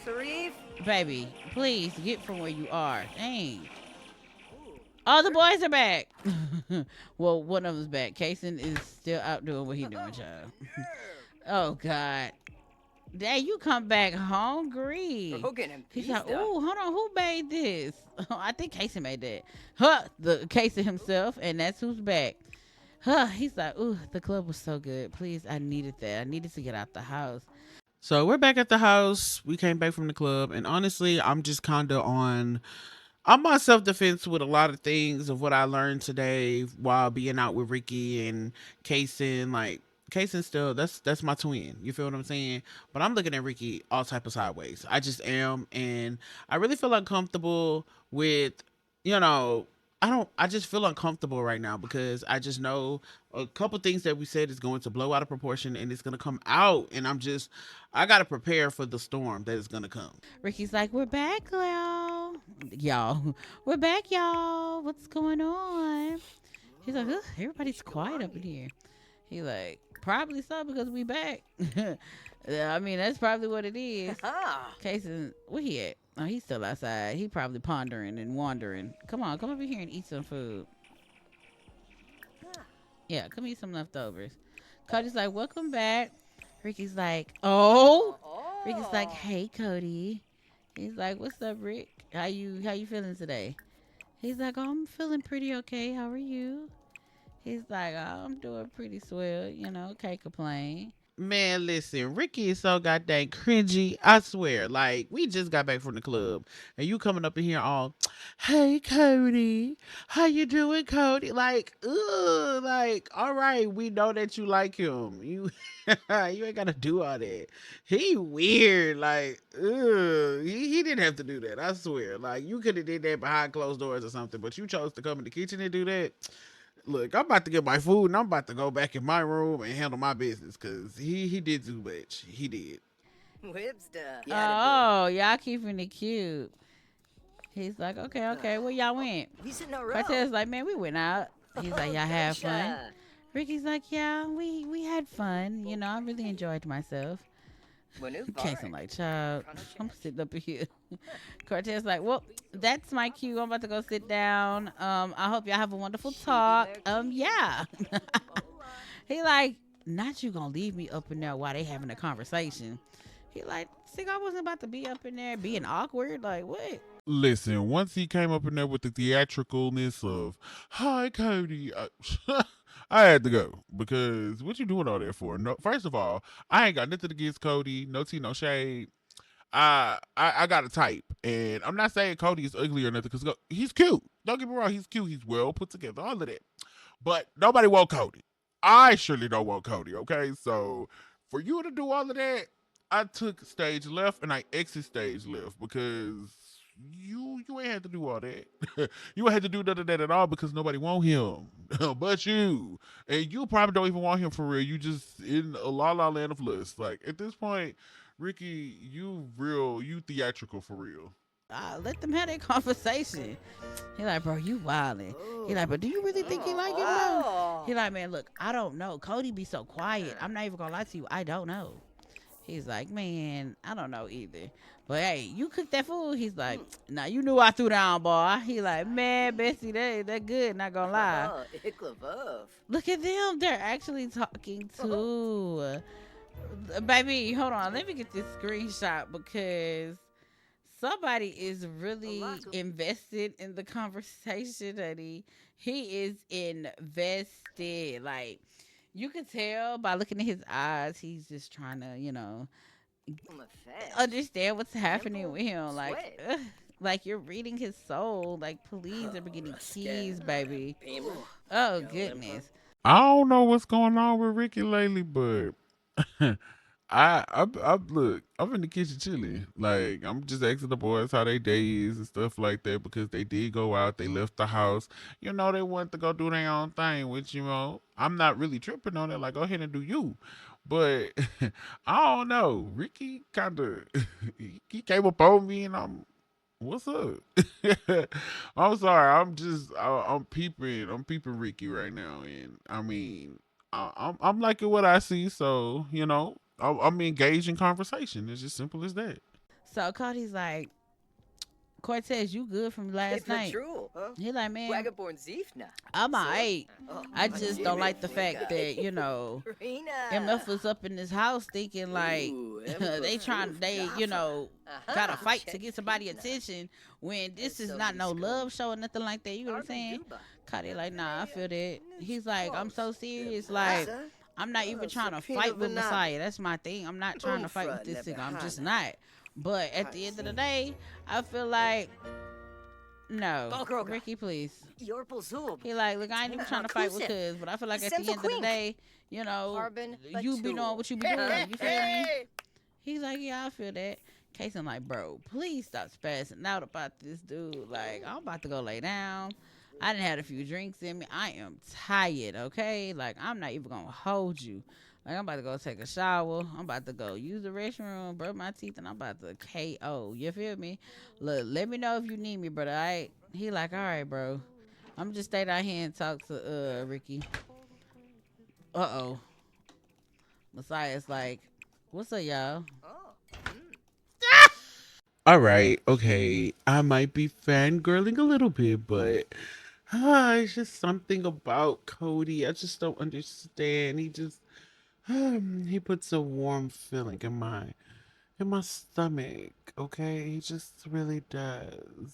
Sarif? Baby, please get from where you are. Dang. All the boys are back. Well, one of them's back. Kason is still out doing what he doing, child. Oh, God. Dad, you come back hungry. He's like, ooh, hold on, who made this? I think Kason made that. The Kason himself, and that's who's back. He's like, ooh, the club was so good. Please, I needed that. I needed to get out the house. So we're back at the house. We came back from the club, and honestly, I'm just kind of I'm on self-defense with a lot of things of what I learned today while being out with Ricky and Kason. Like, Kason still, that's my twin. You feel what I'm saying? But I'm looking at Ricky all type of sideways. I just am, and I really feel uncomfortable with, you know, I just feel uncomfortable right now because I just know a couple things that we said is going to blow out of proportion and it's going to come out. And I got to prepare for the storm that is going to come. Ricky's like, we're back, y'all. We're back, y'all. What's going on? He's like, ugh, everybody's quiet up in here. He like, probably so, because we back. I mean, that's probably what it is. Kason, where he at? Oh, he's still outside. He probably pondering and wandering. Come on, come over here and eat some food. Yeah, come eat some leftovers. Cody's like, welcome back. Ricky's like, oh. Ricky's like, hey, Cody. He's like, what's up, Rick? How you feeling today? He's like, oh, I'm feeling pretty okay. How are you? He's like, oh, I'm doing pretty swell. You know, can't complain. Man, listen, Ricky is so goddamn cringy. I swear. Like, we just got back from the club, and you coming up in here all, hey, Cody, how you doing, Cody? Like, ugh, like, all right, we know that you like him. You ain't gotta do all that. He weird. Like, ugh, he didn't have to do that. I swear. Like, you could have did that behind closed doors or something, but you chose to come in the kitchen and do that. Look, I'm about to get my food and I'm about to go back in my room and handle my business because he did too much. He did. Whipster. Oh, y'all keeping it cute. He's like, okay, where y'all went? Cortez like, man, we went out. He's like, y'all have fun? Ricky's like, yeah, we had fun. You know, I really enjoyed myself. Kason like, child, I'm sitting up here. Cortez like, well, that's my cue. I'm about to go sit down. I hope y'all have a wonderful talk. Yeah. He like, not you gonna leave me up in there while they having a conversation. He like, see, I wasn't about to be up in there being awkward. Like, what? Listen, once he came up in there with the theatricalness of, hi, Cody, I had to go because what you doing all there for? No, first of all, I ain't got nothing against Cody. No tea, no shade. I got a type, and I'm not saying Cody is ugly or nothing because he's cute. Don't get me wrong, he's cute. He's well put together, all of that. But nobody want Cody. I surely don't want Cody. Okay, so for you to do all of that, I took stage left and I exit stage left because you ain't had to do all that. You ain't had to do none of that at all because nobody want him but you. And you probably don't even want him for real. You just in a la la land of lust. Like, at this point, Ricky, you theatrical for real. Let them have that conversation. He like, bro, you wildin'. He like, but do you really think he like him though? He like, man, look, I don't know. Cody be so quiet. I'm not even gonna lie to you. I don't know. He's like, man, I don't know either. But hey, you cook that food? He's like, nah, you knew I threw down, boy. He like, man, Bessie, that good, not gonna lie. Oh, Iklavov. Look at them. They're actually talking too. Baby, hold on. Let me get this screenshot because somebody is really invested in the conversation, honey. He is invested. Like, you can tell by looking at his eyes, he's just trying to, understand what's happening with him. Like, like you're reading his soul. Like, please, they're beginning keys, baby. Oh, goodness. I don't know what's going on with Ricky lately, but I look, I'm in the kitchen chilling. Like, I'm just asking the boys how they day is and stuff like that because they did go out, they left the house. They wanted to go do their own thing, which I'm not really tripping on it. Like, go ahead and do you. But I don't know. Ricky kind of he came up on me and what's up? I'm sorry. I'm peeping. I'm peeping Ricky right now, and I mean, I'm liking what I see. So I'm engaged in conversation. It's just simple as that. So Cody's like, Cortez, you good from last night? True, huh? He like, man, Wagaborn Zifna. I'm alright. I just don't like the fact that MF was up in this house thinking like they gotta fight to get somebody attention when this is not no love show or nothing like that. You know what I'm saying? Cody like, nah, I feel that. He's like, I'm so serious. Like, I'm not even trying to fight with Messiah. That's my thing. I'm not trying to fight with this nigga. I'm just not. But at the end of the day, I feel like, no, Ricky, please. He like, look, I ain't even trying to fight with Cuz, but I feel like at the end of the day, you be knowing what you be doing. You feel me? He's like, yeah, I feel that. Casey, I'm like, bro, please stop spazzing out about this dude. Like, I'm about to go lay down. I done had a few drinks in me. I am tired, okay? Like, I'm not even gonna hold you. Like, I'm about to go take a shower. I'm about to go use the restroom, brush my teeth, and I'm about to KO. You feel me? Look, let me know if you need me, brother, all right? He like, all right, bro. I'm just stay down here and talk to Ricky. Uh-oh. Messiah's like, what's up, y'all? All right, okay. I might be fangirling a little bit, but it's just something about Cody. I just don't understand. He puts a warm feeling in my stomach. Okay, he just really does.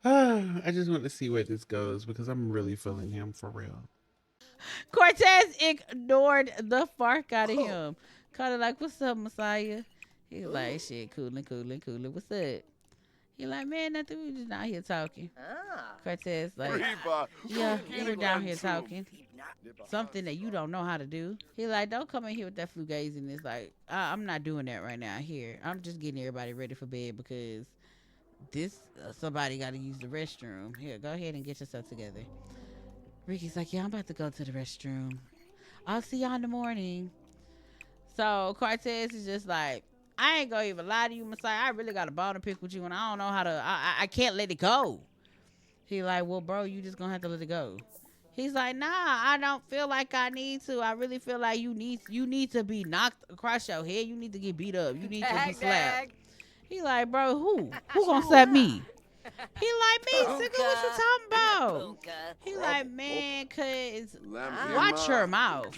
I just want to see where this goes because I'm really feeling him for real. Cortez ignored the fuck out of him. Kind of like, what's up, Messiah? He's like, shit, coolin'. What's up? He like, man, nothing. We just down here talking. Cortez like, yeah, we were down here talking. Something that you don't know how to do. He like, don't come in here with that flugazing. It's like, I'm not doing that right now. Here, I'm just getting everybody ready for bed because somebody got to use the restroom. Here, go ahead and get yourself together. Ricky's like, yeah, I'm about to go to the restroom. I'll see y'all in the morning. So Cortez is just like, I ain't gonna even lie to you, Messiah. I really got a bone to pick with you, and I don't know how to. I can't let it go. He like, well, bro, you just gonna have to let it go. He's like, nah, I don't feel like I need to. I really feel like you need to be knocked across your head. You need to get beat up. You need to be slapped. He like, bro, who gonna slap me? He like, me, Sika, what you talking about? He like, man, cuz, watch your mouth.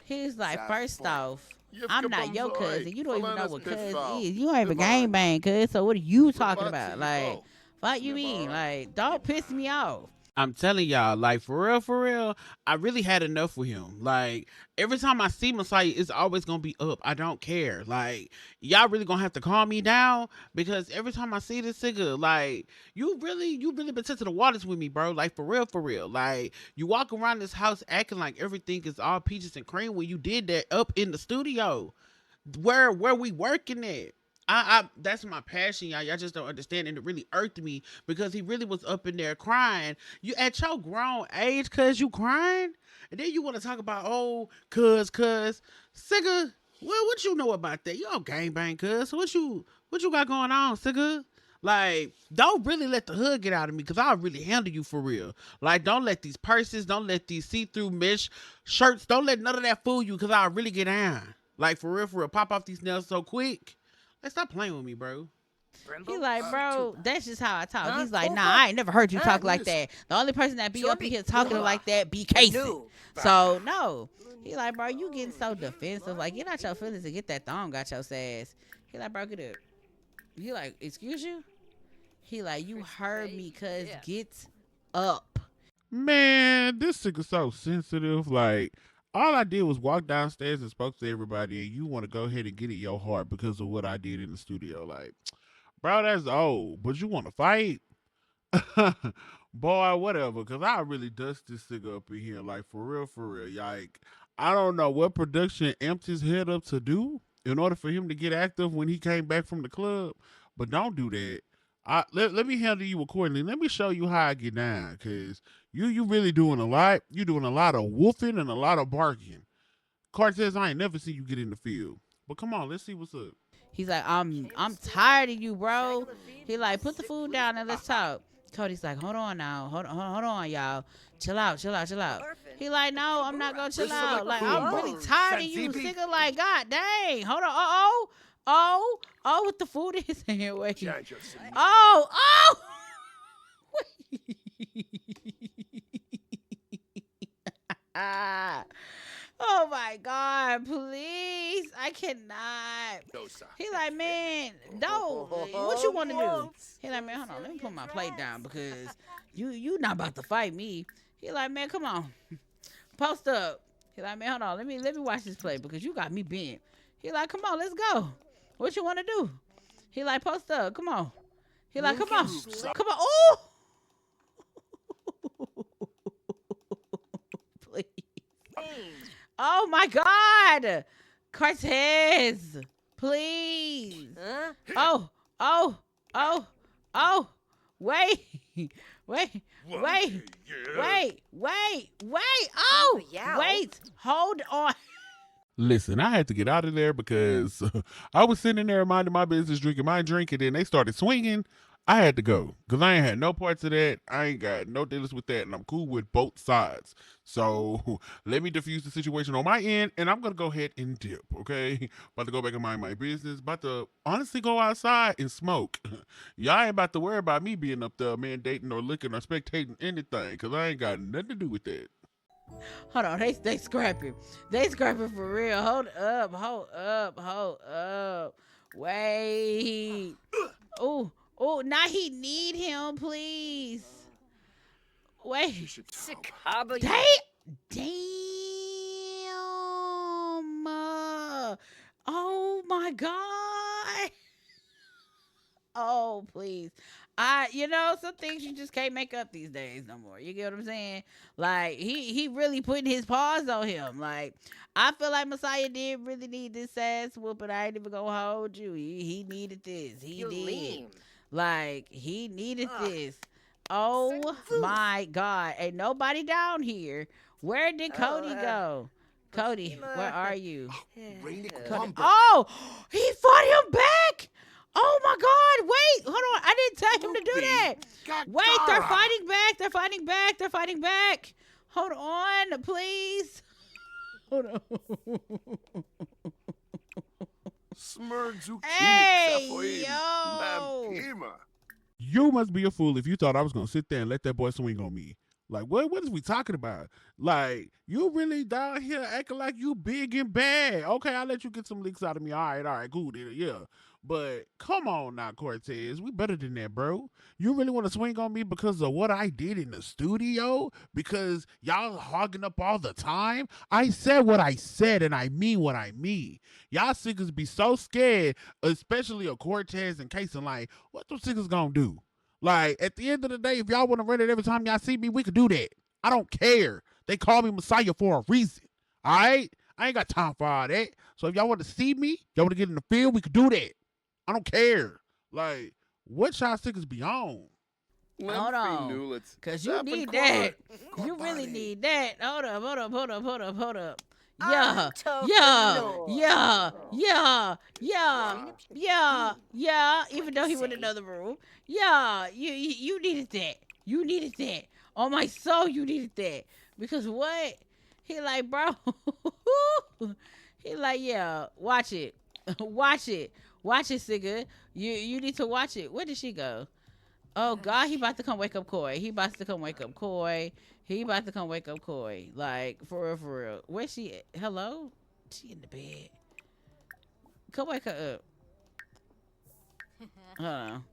He's like, first off, I'm not your cousin. You don't even know what cuz is. You don't even gangbang, cuz. So what are you talking about? Like, what you mean? Like, don't piss me off. I'm telling y'all, like, for real, I really had enough with him. Like, every time I see Messiah, it's always gonna be up. I don't care. Like, y'all really gonna have to calm me down because every time I see this nigga, like, you really been testing the waters with me, bro. Like, for real. Like, you walk around this house acting like everything is all peaches and cream when you did that up in the studio where we working at. I that's my passion, y'all. Y'all just don't understand, and it really irked me because he really was up in there crying. You at your grown age, cuz you crying, and then you want to talk about cuz Sigga. Well, what you know about that? You don't gangbang, cuz. What you got going on, Sigga? Like, don't really let the hood get out of me because I'll really handle you for real. Like, don't let these purses, don't let these see-through mesh shirts, don't let none of that fool you because I'll really get down. Like for real, pop off these nails so quick. Like stop playing with me, bro. He like, bro, that's just how I talk. Huh? He's like, nah, Cool. I ain't never heard you Huh? talk like that. The only person that be up in Chunkyy. here talking like that be Casey. So no. He like, bro, you getting so defensive. Like, get out your feelings and get that thong out your ass. He like, bro, get up. He like, excuse you? He like, you heard me, cuz get up. Man, this nigga so sensitive. Like, all I did was walk downstairs and spoke to everybody, and you want to go ahead and get it your heart because of what I did in the studio. Like, bro, that's old, but you want to fight? Boy, whatever, because I really dust this nigga up in here. Like, for real, for real. Like, I don't know what production amped his head up to do in order for him to get active when he came back from the club, but don't do that. Let me handle you accordingly. Let me show you how I get down, because you really doing a lot. You doing a lot of wolfing and a lot of barking. Cortez, I ain't never seen you get in the field. But come on, let's see what's up. He's like, I'm tired of you, bro. He like, put the food down and let's talk. Cody's like, hold on now. Hold on, y'all. Chill out. He like, no, I'm not gonna chill out. Like, I'm really tired of you. Nigga, like, god dang. Hold on. Oh, with the food in his hand. Wait. Oh. Oh my God, please. I cannot. He like, man, no. What you want to do? He like, man, hold on. Let me put my plate down because you not about to fight me. He like, man, come on. Post up. He like, man, hold on. Let me watch this play because you got me bent. He like, come on, let's go. What you want to do? He like, post up. Come on. He like, come on. Come on. Oh! Please. Oh my God. Cortez. Please. Huh? Oh. Wait. Oh, yeah. wait. Hold on. Listen, I had to get out of there because I was sitting there minding my business, drinking my drink, and then they started swinging. I had to go because I ain't had no parts of that. I ain't got no dealings with that, and I'm cool with both sides. So let me diffuse the situation on my end, and I'm going to go ahead and dip, okay? About to go back and mind my business. About to honestly go outside and smoke. Y'all ain't about to worry about me being up there mandating or looking or spectating anything because I ain't got nothing to do with that. Hold on, they scrapping. They scrapping for real. Hold up. Wait. Oh, now he need him, please. Wait. Sakaba. Damn. Oh my God. Oh, please. Some things you just can't make up these days no more. You get what I'm saying? Like, he really putting his paws on him. Like, I feel like Messiah did really need this ass whooping. I ain't even gonna hold you. He needed this. He You did. lean. Like, he needed this. Oh my God. Ain't nobody down here. Where did Cody go? Cody, where are you? Cody. Oh, he fought him back. Oh my God! Wait, hold on. I didn't tell him to do that. Wait, they're fighting back. Hold on, please. Hold on. Hey, yo. You must be a fool if you thought I was going to sit there and let that boy swing on me. Like, what is we talking about? Like, you really down here acting like you big and bad. Okay, I'll let you get some licks out of me. All right, cool, then, yeah. But come on now, Cortez. We better than that, bro. You really want to swing on me because of what I did in the studio? Because y'all hogging up all the time? I said what I said, and I mean what I mean. Y'all sickers be so scared, especially of Cortez and Casey. Like, what those sickers gonna do? Like, at the end of the day, if y'all want to run it every time y'all see me, we can do that. I don't care. They call me Messiah for a reason. All right? I ain't got time for all that. So if y'all want to see me, y'all want to get in the field, we can do that. I don't care. Like, what y'all stickers be on? Hold on. Because you need that. You really need that. Hold up. Yeah. Even though he went in another room. Yeah. You needed that. On my soul, you needed that. Because what? He like, bro. He like, yeah, watch it. Watch it. Watch it, Sigga. You need to watch it. Where did she go? Oh God, he about to come wake up Coy. He about to come wake up Coy. He about to come wake up Coy. Like, for real, for real. Where's she at? Hello? She in the bed. Come wake her up. Hold on.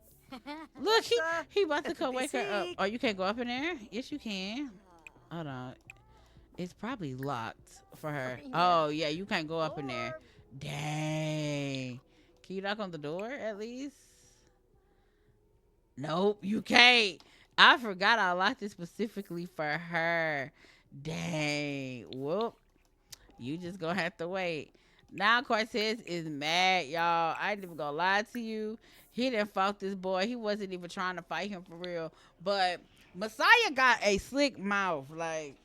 Look, he about to come wake her up. Oh, you can't go up in there? Yes, you can. Hold on. It's probably locked for her. Oh, yeah, you can't go up in there. Dang. Can you knock on the door at least? Nope, you can't. I forgot I locked it specifically for her. Dang. Whoop. You just gonna have to wait. Now Cortez is mad, y'all. I ain't even gonna lie to you. He didn't fought this boy. He wasn't even trying to fight him for real. But Messiah got a slick mouth. Like,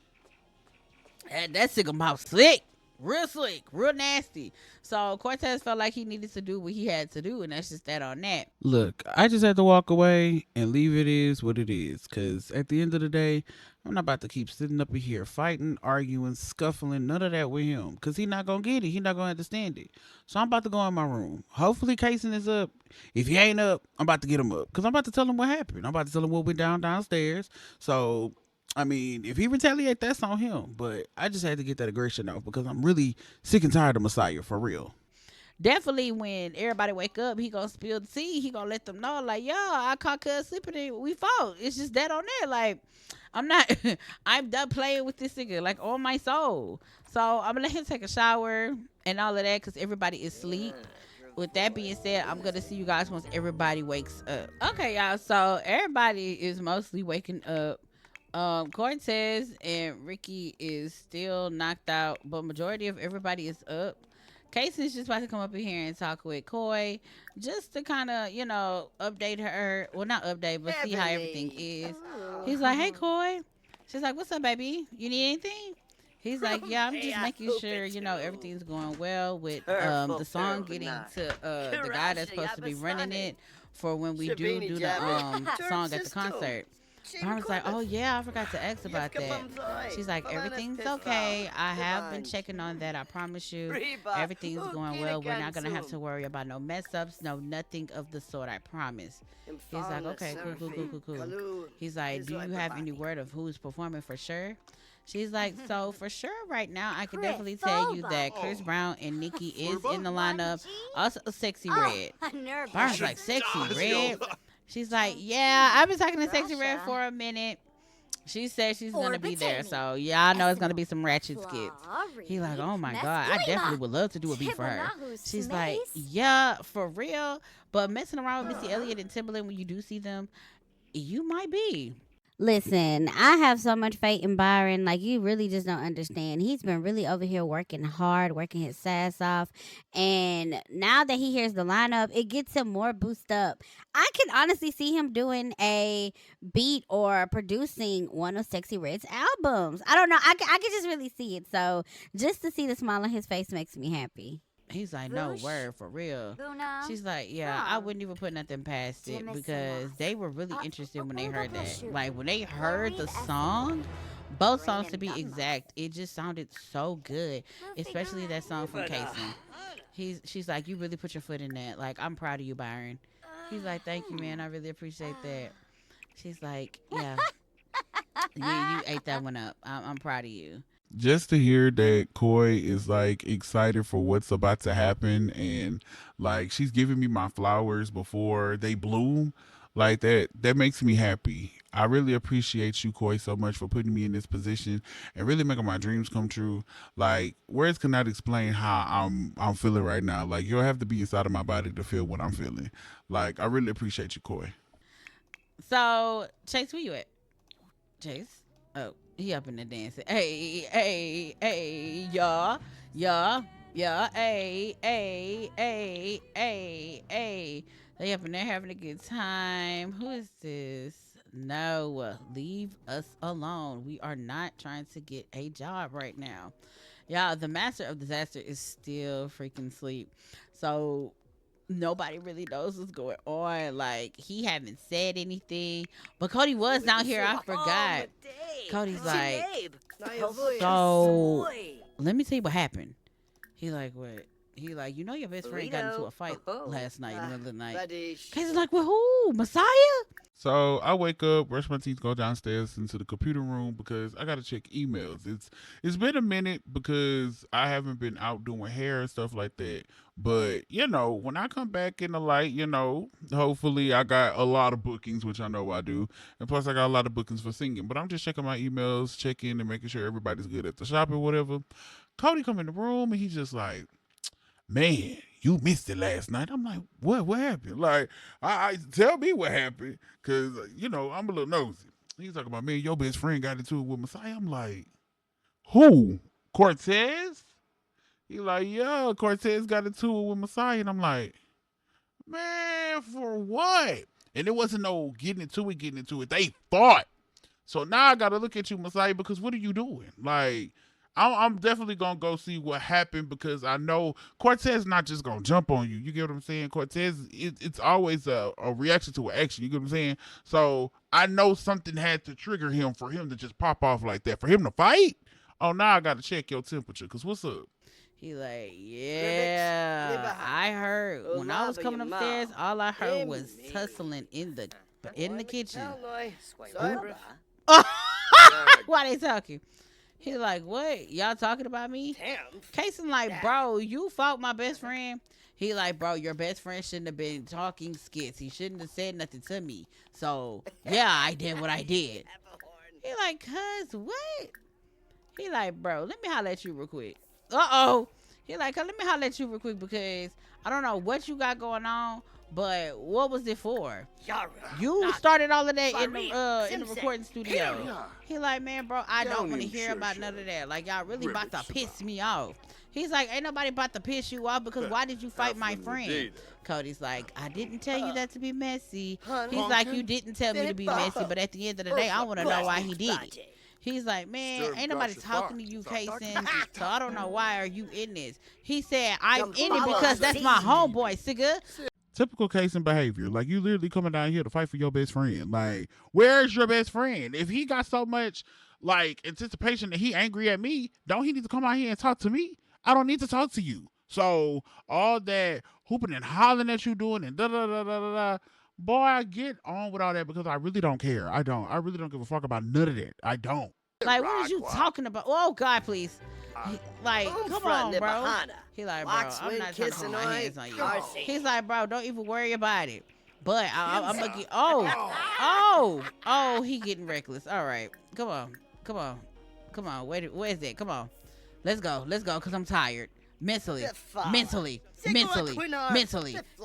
that sick mouth slick. Real slick, real nasty. So Cortez felt like he needed to do what he had to do, and that's just that on that. Look, I just had to walk away and leave it is what it is. Because at the end of the day, I'm not about to keep sitting up in here fighting, arguing, scuffling, none of that with him. Because he's not going to get it. He's not going to understand it. So I'm about to go in my room. Hopefully Kason is up. If he ain't up, I'm about to get him up. Because I'm about to tell him what happened. I'm about to tell him what went downstairs. So, I mean, if he retaliate, that's on him. But I just had to get that aggression off because I'm really sick and tired of Messiah, for real. Definitely when everybody wake up, he gonna spill the tea. He gonna let them know, like, yo, I caught cuz sleeping and we fought. It's just that on there. Like, I'm done playing with this nigga, like, on my soul. So I'm gonna let him take a shower and all of that because everybody is asleep. With that being said, I'm gonna see you guys once everybody wakes up. Okay, y'all. So everybody is mostly waking up. Cortez and Ricky is still knocked out, but majority of everybody is up. Casey's just about to come up in here and talk with Coy just to kind of, update her. Well, not update, but see how everything is. He's like, hey, Coy. She's like, what's up, baby? You need anything? He's like, yeah, I'm just making sure, everything's going well with the song getting to the guy that's supposed to be running it for when we do the song at the concert. Byron's like, oh, yeah, I forgot to ask about that. She's like, everything's okay. I have been checking on that. I promise you. Everything's going well. We're not going to have to worry about no mess-ups, no nothing of the sort, I promise. He's like, okay, cool. He's like, do you have any word of who's performing for sure? She's like, so for sure right now, I can definitely tell you that Chris Brown and Nikki is in the lineup. Also, Sexy Red. Byron's like, Sexy Red? She's like, yeah, I've been talking to Sexy Red for a minute. She said she's going to be there. So, yeah, I know it's going to be some ratchet skits. He's like, oh, my God. I definitely would love to do a beat for her. She's like, yeah, for real. But messing around with Missy Elliott and Timbaland when you do see them, you might be. Listen, I have so much faith in Byron. Like, you really just don't understand. He's been really over here working hard, working his ass off. And now that he hears the lineup, it gets him more boost up. I can honestly see him doing a beat or producing one of Sexy Red's albums. I don't know. I can just really see it. So just to see the smile on his face makes me happy. He's like, no word, for real. She's like, yeah, I wouldn't even put nothing past it because they were really interested when they heard that. Like, when they heard the song, both songs to be exact, it just sounded so good, especially that song from Kason. She's like, you really put your foot in that. Like, I'm proud of you, Byron. He's like, thank you, man. I really appreciate that. She's like, yeah, you ate that one up. I'm proud of you. Just to hear that Coy is like excited for what's about to happen and like she's giving me my flowers before they bloom, like that makes me happy. I really appreciate you, Coy, so much for putting me in this position and really making my dreams come true. Like, words cannot explain how I'm feeling right now. Like, you'll have to be inside of my body to feel what I'm feeling. Like, I really appreciate you, Coy. So, Chase, where you at? Chase? Oh. He up in the dancing. Hey, y'all. Hey. They up in there having a good time. Who is this? No, leave us alone. We are not trying to get a job right now. Y'all, the master of disaster is still freaking asleep. So nobody really knows what's going on. Like, he haven't said anything. But Cody was down here. I forgot. Cody's like, so let me tell you what happened. He like, what? He like, you know your best friend got into a fight last night in the middle of the night. Radish. Casey's like, with who? Messiah? So I wake up, brush my teeth, go downstairs into the computer room because I gotta check emails. It's been a minute because I haven't been out doing hair and stuff like that. But when I come back in the light, hopefully I got a lot of bookings, which I know I do, and plus I got a lot of bookings for singing. But I'm just checking my emails, checking and making sure everybody's good at the shop or whatever. Cody come in the room and he just like, man, you missed it last night. I'm like, what happened? Like, I tell me what happened, because, I'm a little nosy. He's talking about, man, your best friend got into it with Messiah. I'm like, who? Cortez? He like, yeah, Cortez got into it with Messiah. And I'm like, man, for what? And it wasn't no getting into it. They fought. So now I got to look at you, Messiah, because what are you doing? Like, I'm definitely going to go see what happened, because I know Cortez not just going to jump on you. You get what I'm saying? Cortez, it's always a reaction to an action. You get what I'm saying? So I know something had to trigger him for him to just pop off like that. For him to fight? Oh, now I got to check your temperature, because what's up? He like, yeah, I heard when I was coming upstairs, all I heard was tussling in the kitchen. Why they talking? He like, what? Y'all talking about me? Damn. Casey like, bro, you fought my best friend. He like, bro, your best friend shouldn't have been talking skits. He shouldn't have said nothing to me. So, yeah, I did what I did. He like, cuz, what? He like, bro, let me holler at you real quick. Uh-oh. He like, let me holler at you real quick, because I don't know what you got going on, but what was it for? You started all of that in the recording studio. He like, man, bro, I don't want to hear about none of that. Like, y'all really about to piss me off. He's like, ain't nobody about to piss you off, because why did you fight my friend? Cody's like, I didn't tell you that to be messy. He's like, you didn't tell me to be messy, but at the end of the day, I want to know why he did it. He's like, man, ain't nobody talking to you, Kason, so I don't know why are you in this. He said, I'm in it because that's my homeboy, Sigga. Typical Kason behavior. Like, you literally coming down here to fight for your best friend. Like, where's your best friend? If he got so much, like, anticipation that he angry at me, don't he need to come out here and talk to me? I don't need to talk to you. So, all that hooping and hollering at you doing and da-da-da-da-da-da, boy, I get on with all that, because I really don't care. I really don't give a fuck about none of that. I don't. Like, what are you talking about? Oh, God, please. Like, come on, bro. He like, bro, I'm not trying to put my hands on you. He's like, bro, don't even worry about it. But I'm going to get, he getting reckless. All right. Come on. Where's that? Come on. Let's go, because I'm tired. Mentally.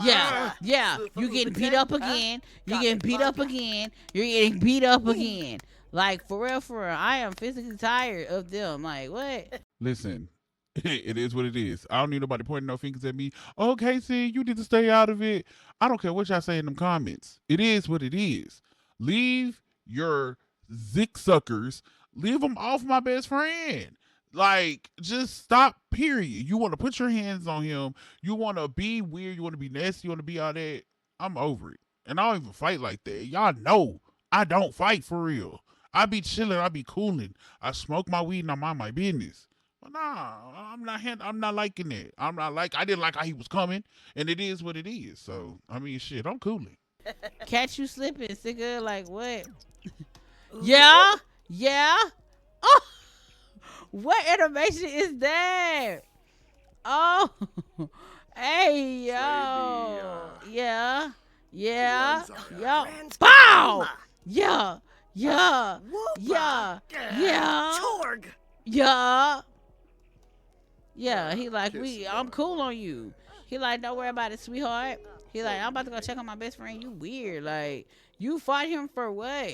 Yeah. You getting beat up again. You're getting beat up again. Like, for real, I am physically tired of them. Like, what? Listen, it is what it is. I don't need nobody pointing no fingers at me. Oh, Casey, you need to stay out of it. I don't care what y'all say in them comments. It is what it is. Leave your zick suckers. Leave them off my best friend. Like, just stop, period. You want to put your hands on him. You want to be weird. You want to be nasty. You want to be all that. I'm over it. And I don't even fight like that. Y'all know I don't fight for real. I be chilling. I be cooling. I smoke my weed and I mind my business. But nah, I'm not liking it. I didn't like how he was coming. And it is what it is. So, I mean, shit, I'm cooling. Catch you slipping, Sigga. Like, what? Yeah. Oh. What animation is that? Oh, hey, yo. Yeah. Bow. Yeah. Chorg. Yeah, he like, I'm cool on you. He like, don't worry about it, sweetheart. He like, I'm about to go check on my best friend. You weird. Like, you fought him for what?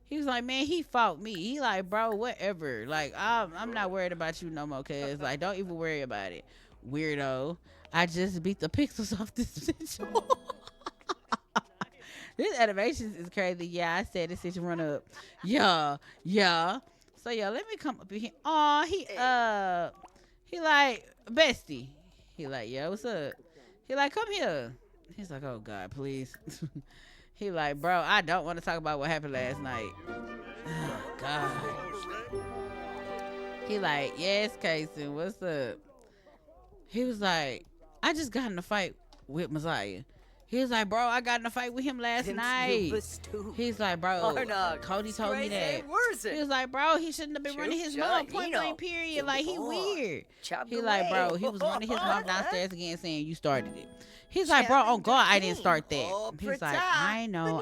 He was like, man, he fought me. He like, bro, whatever. Like, I'm not worried about you no more, cuz. Like, don't even worry about it, weirdo. I just beat the pixels off this bitch. This animation is crazy. Yeah, I said this bitch run up. Yeah. So, yeah, let me come up in here. Aw, he like, bestie. He like, yeah, what's up? He like, come here. He's like, oh, God, please. He like, bro, I don't want to talk about what happened last night. Oh, God. He like, yes, Kason, what's up? He was like, I just got in a fight with Messiah. He was like, bro, I got in a fight with him last night. He's like, bro, Cody told me that. He was like, bro, he shouldn't have been running his mom, point blank period. Like, he weird. He like, bro, he was running his mom downstairs again saying you started it. He's like, bro, on God, I didn't start that. He's like, I know.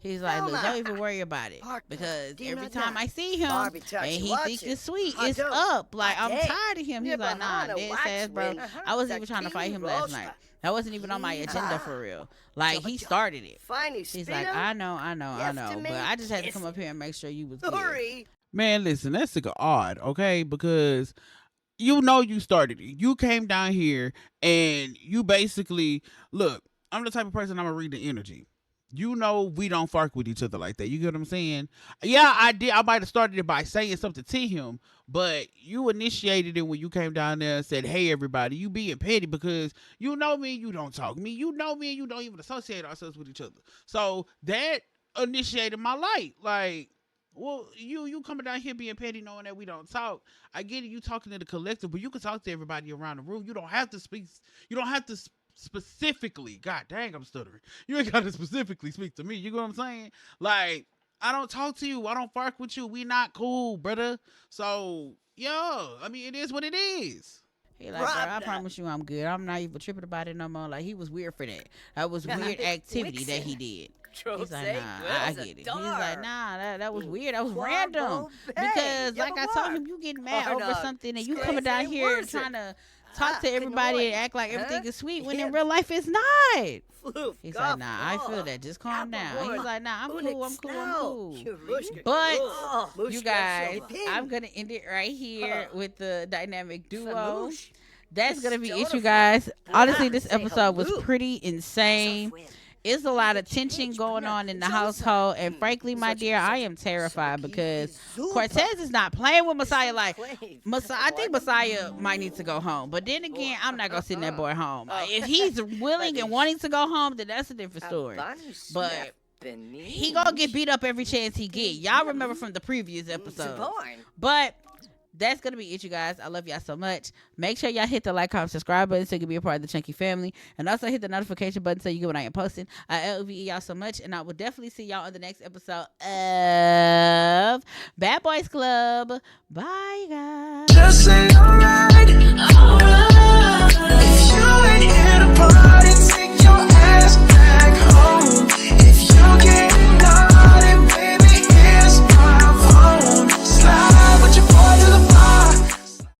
He's like, look, don't even worry about it. Because every time I see him and he thinks it's sweet, it's up. Like, I'm tired of him. He's like, nah, dead ass, bro. I wasn't even trying to fight him last night. That wasn't even on my agenda for real. Like, he started it. He's like, I know. But I just had to come up here and make sure you was good. Man, listen, that's sick of odd, okay? Because you know you started it. You came down here and you basically, look, I'm the type of person I'm going to read the energy. You know we don't fuck with each other like that. You get what I'm saying? Yeah, I did. I might have started it by saying something to him, but you initiated it when you came down there and said, hey, everybody, you being petty because you know me and you don't talk to me. You know me and you don't even associate ourselves with each other. So that initiated my light. Like, well, you coming down here being petty knowing that we don't talk. I get it. You talking to the collective, but you can talk to everybody around the room. You don't have to speak. You don't have to specifically, God dang, I'm stuttering. You ain't got to specifically speak to me. You know what I'm saying? Like, I don't talk to you. I don't fuck with you. We not cool, brother. So, yeah, I mean, it is what it is. He like, bro, I promise you I'm good. I'm not even tripping about it no more. Like, he was weird for that. That was weird activity that he did. He's like, nah, I get it. He's like, nah, that was weird. That was random. Because, like I told him, you getting mad over something and you coming down here and trying to talk to everybody and act like everything is sweet when in real life it's not. He's like, nah, I feel that. Just calm down. He's like, nah, I'm cool. But, you guys, I'm going to end it right here with the dynamic duo. That's going to be it, you guys. Honestly, this episode was pretty insane. It's a lot of tension going on in the household, and frankly, my dear, I am terrified because Cortez is not playing with Messiah. Like, I think Messiah might need to go home, but then again, I'm not gonna send that boy home. If he's willing and wanting to go home, then that's a different story. But he gonna get beat up every chance he get. Y'all remember from the previous episode. But that's going to be it, you guys. I love y'all so much. Make sure y'all hit the like, comment, subscribe button so you can be a part of the Chunkyy family. And also hit the notification button so you get when I am posting. I love y'all so much. And I will definitely see y'all on the next episode of Bad Boys Club. Bye, guys. Just say alright.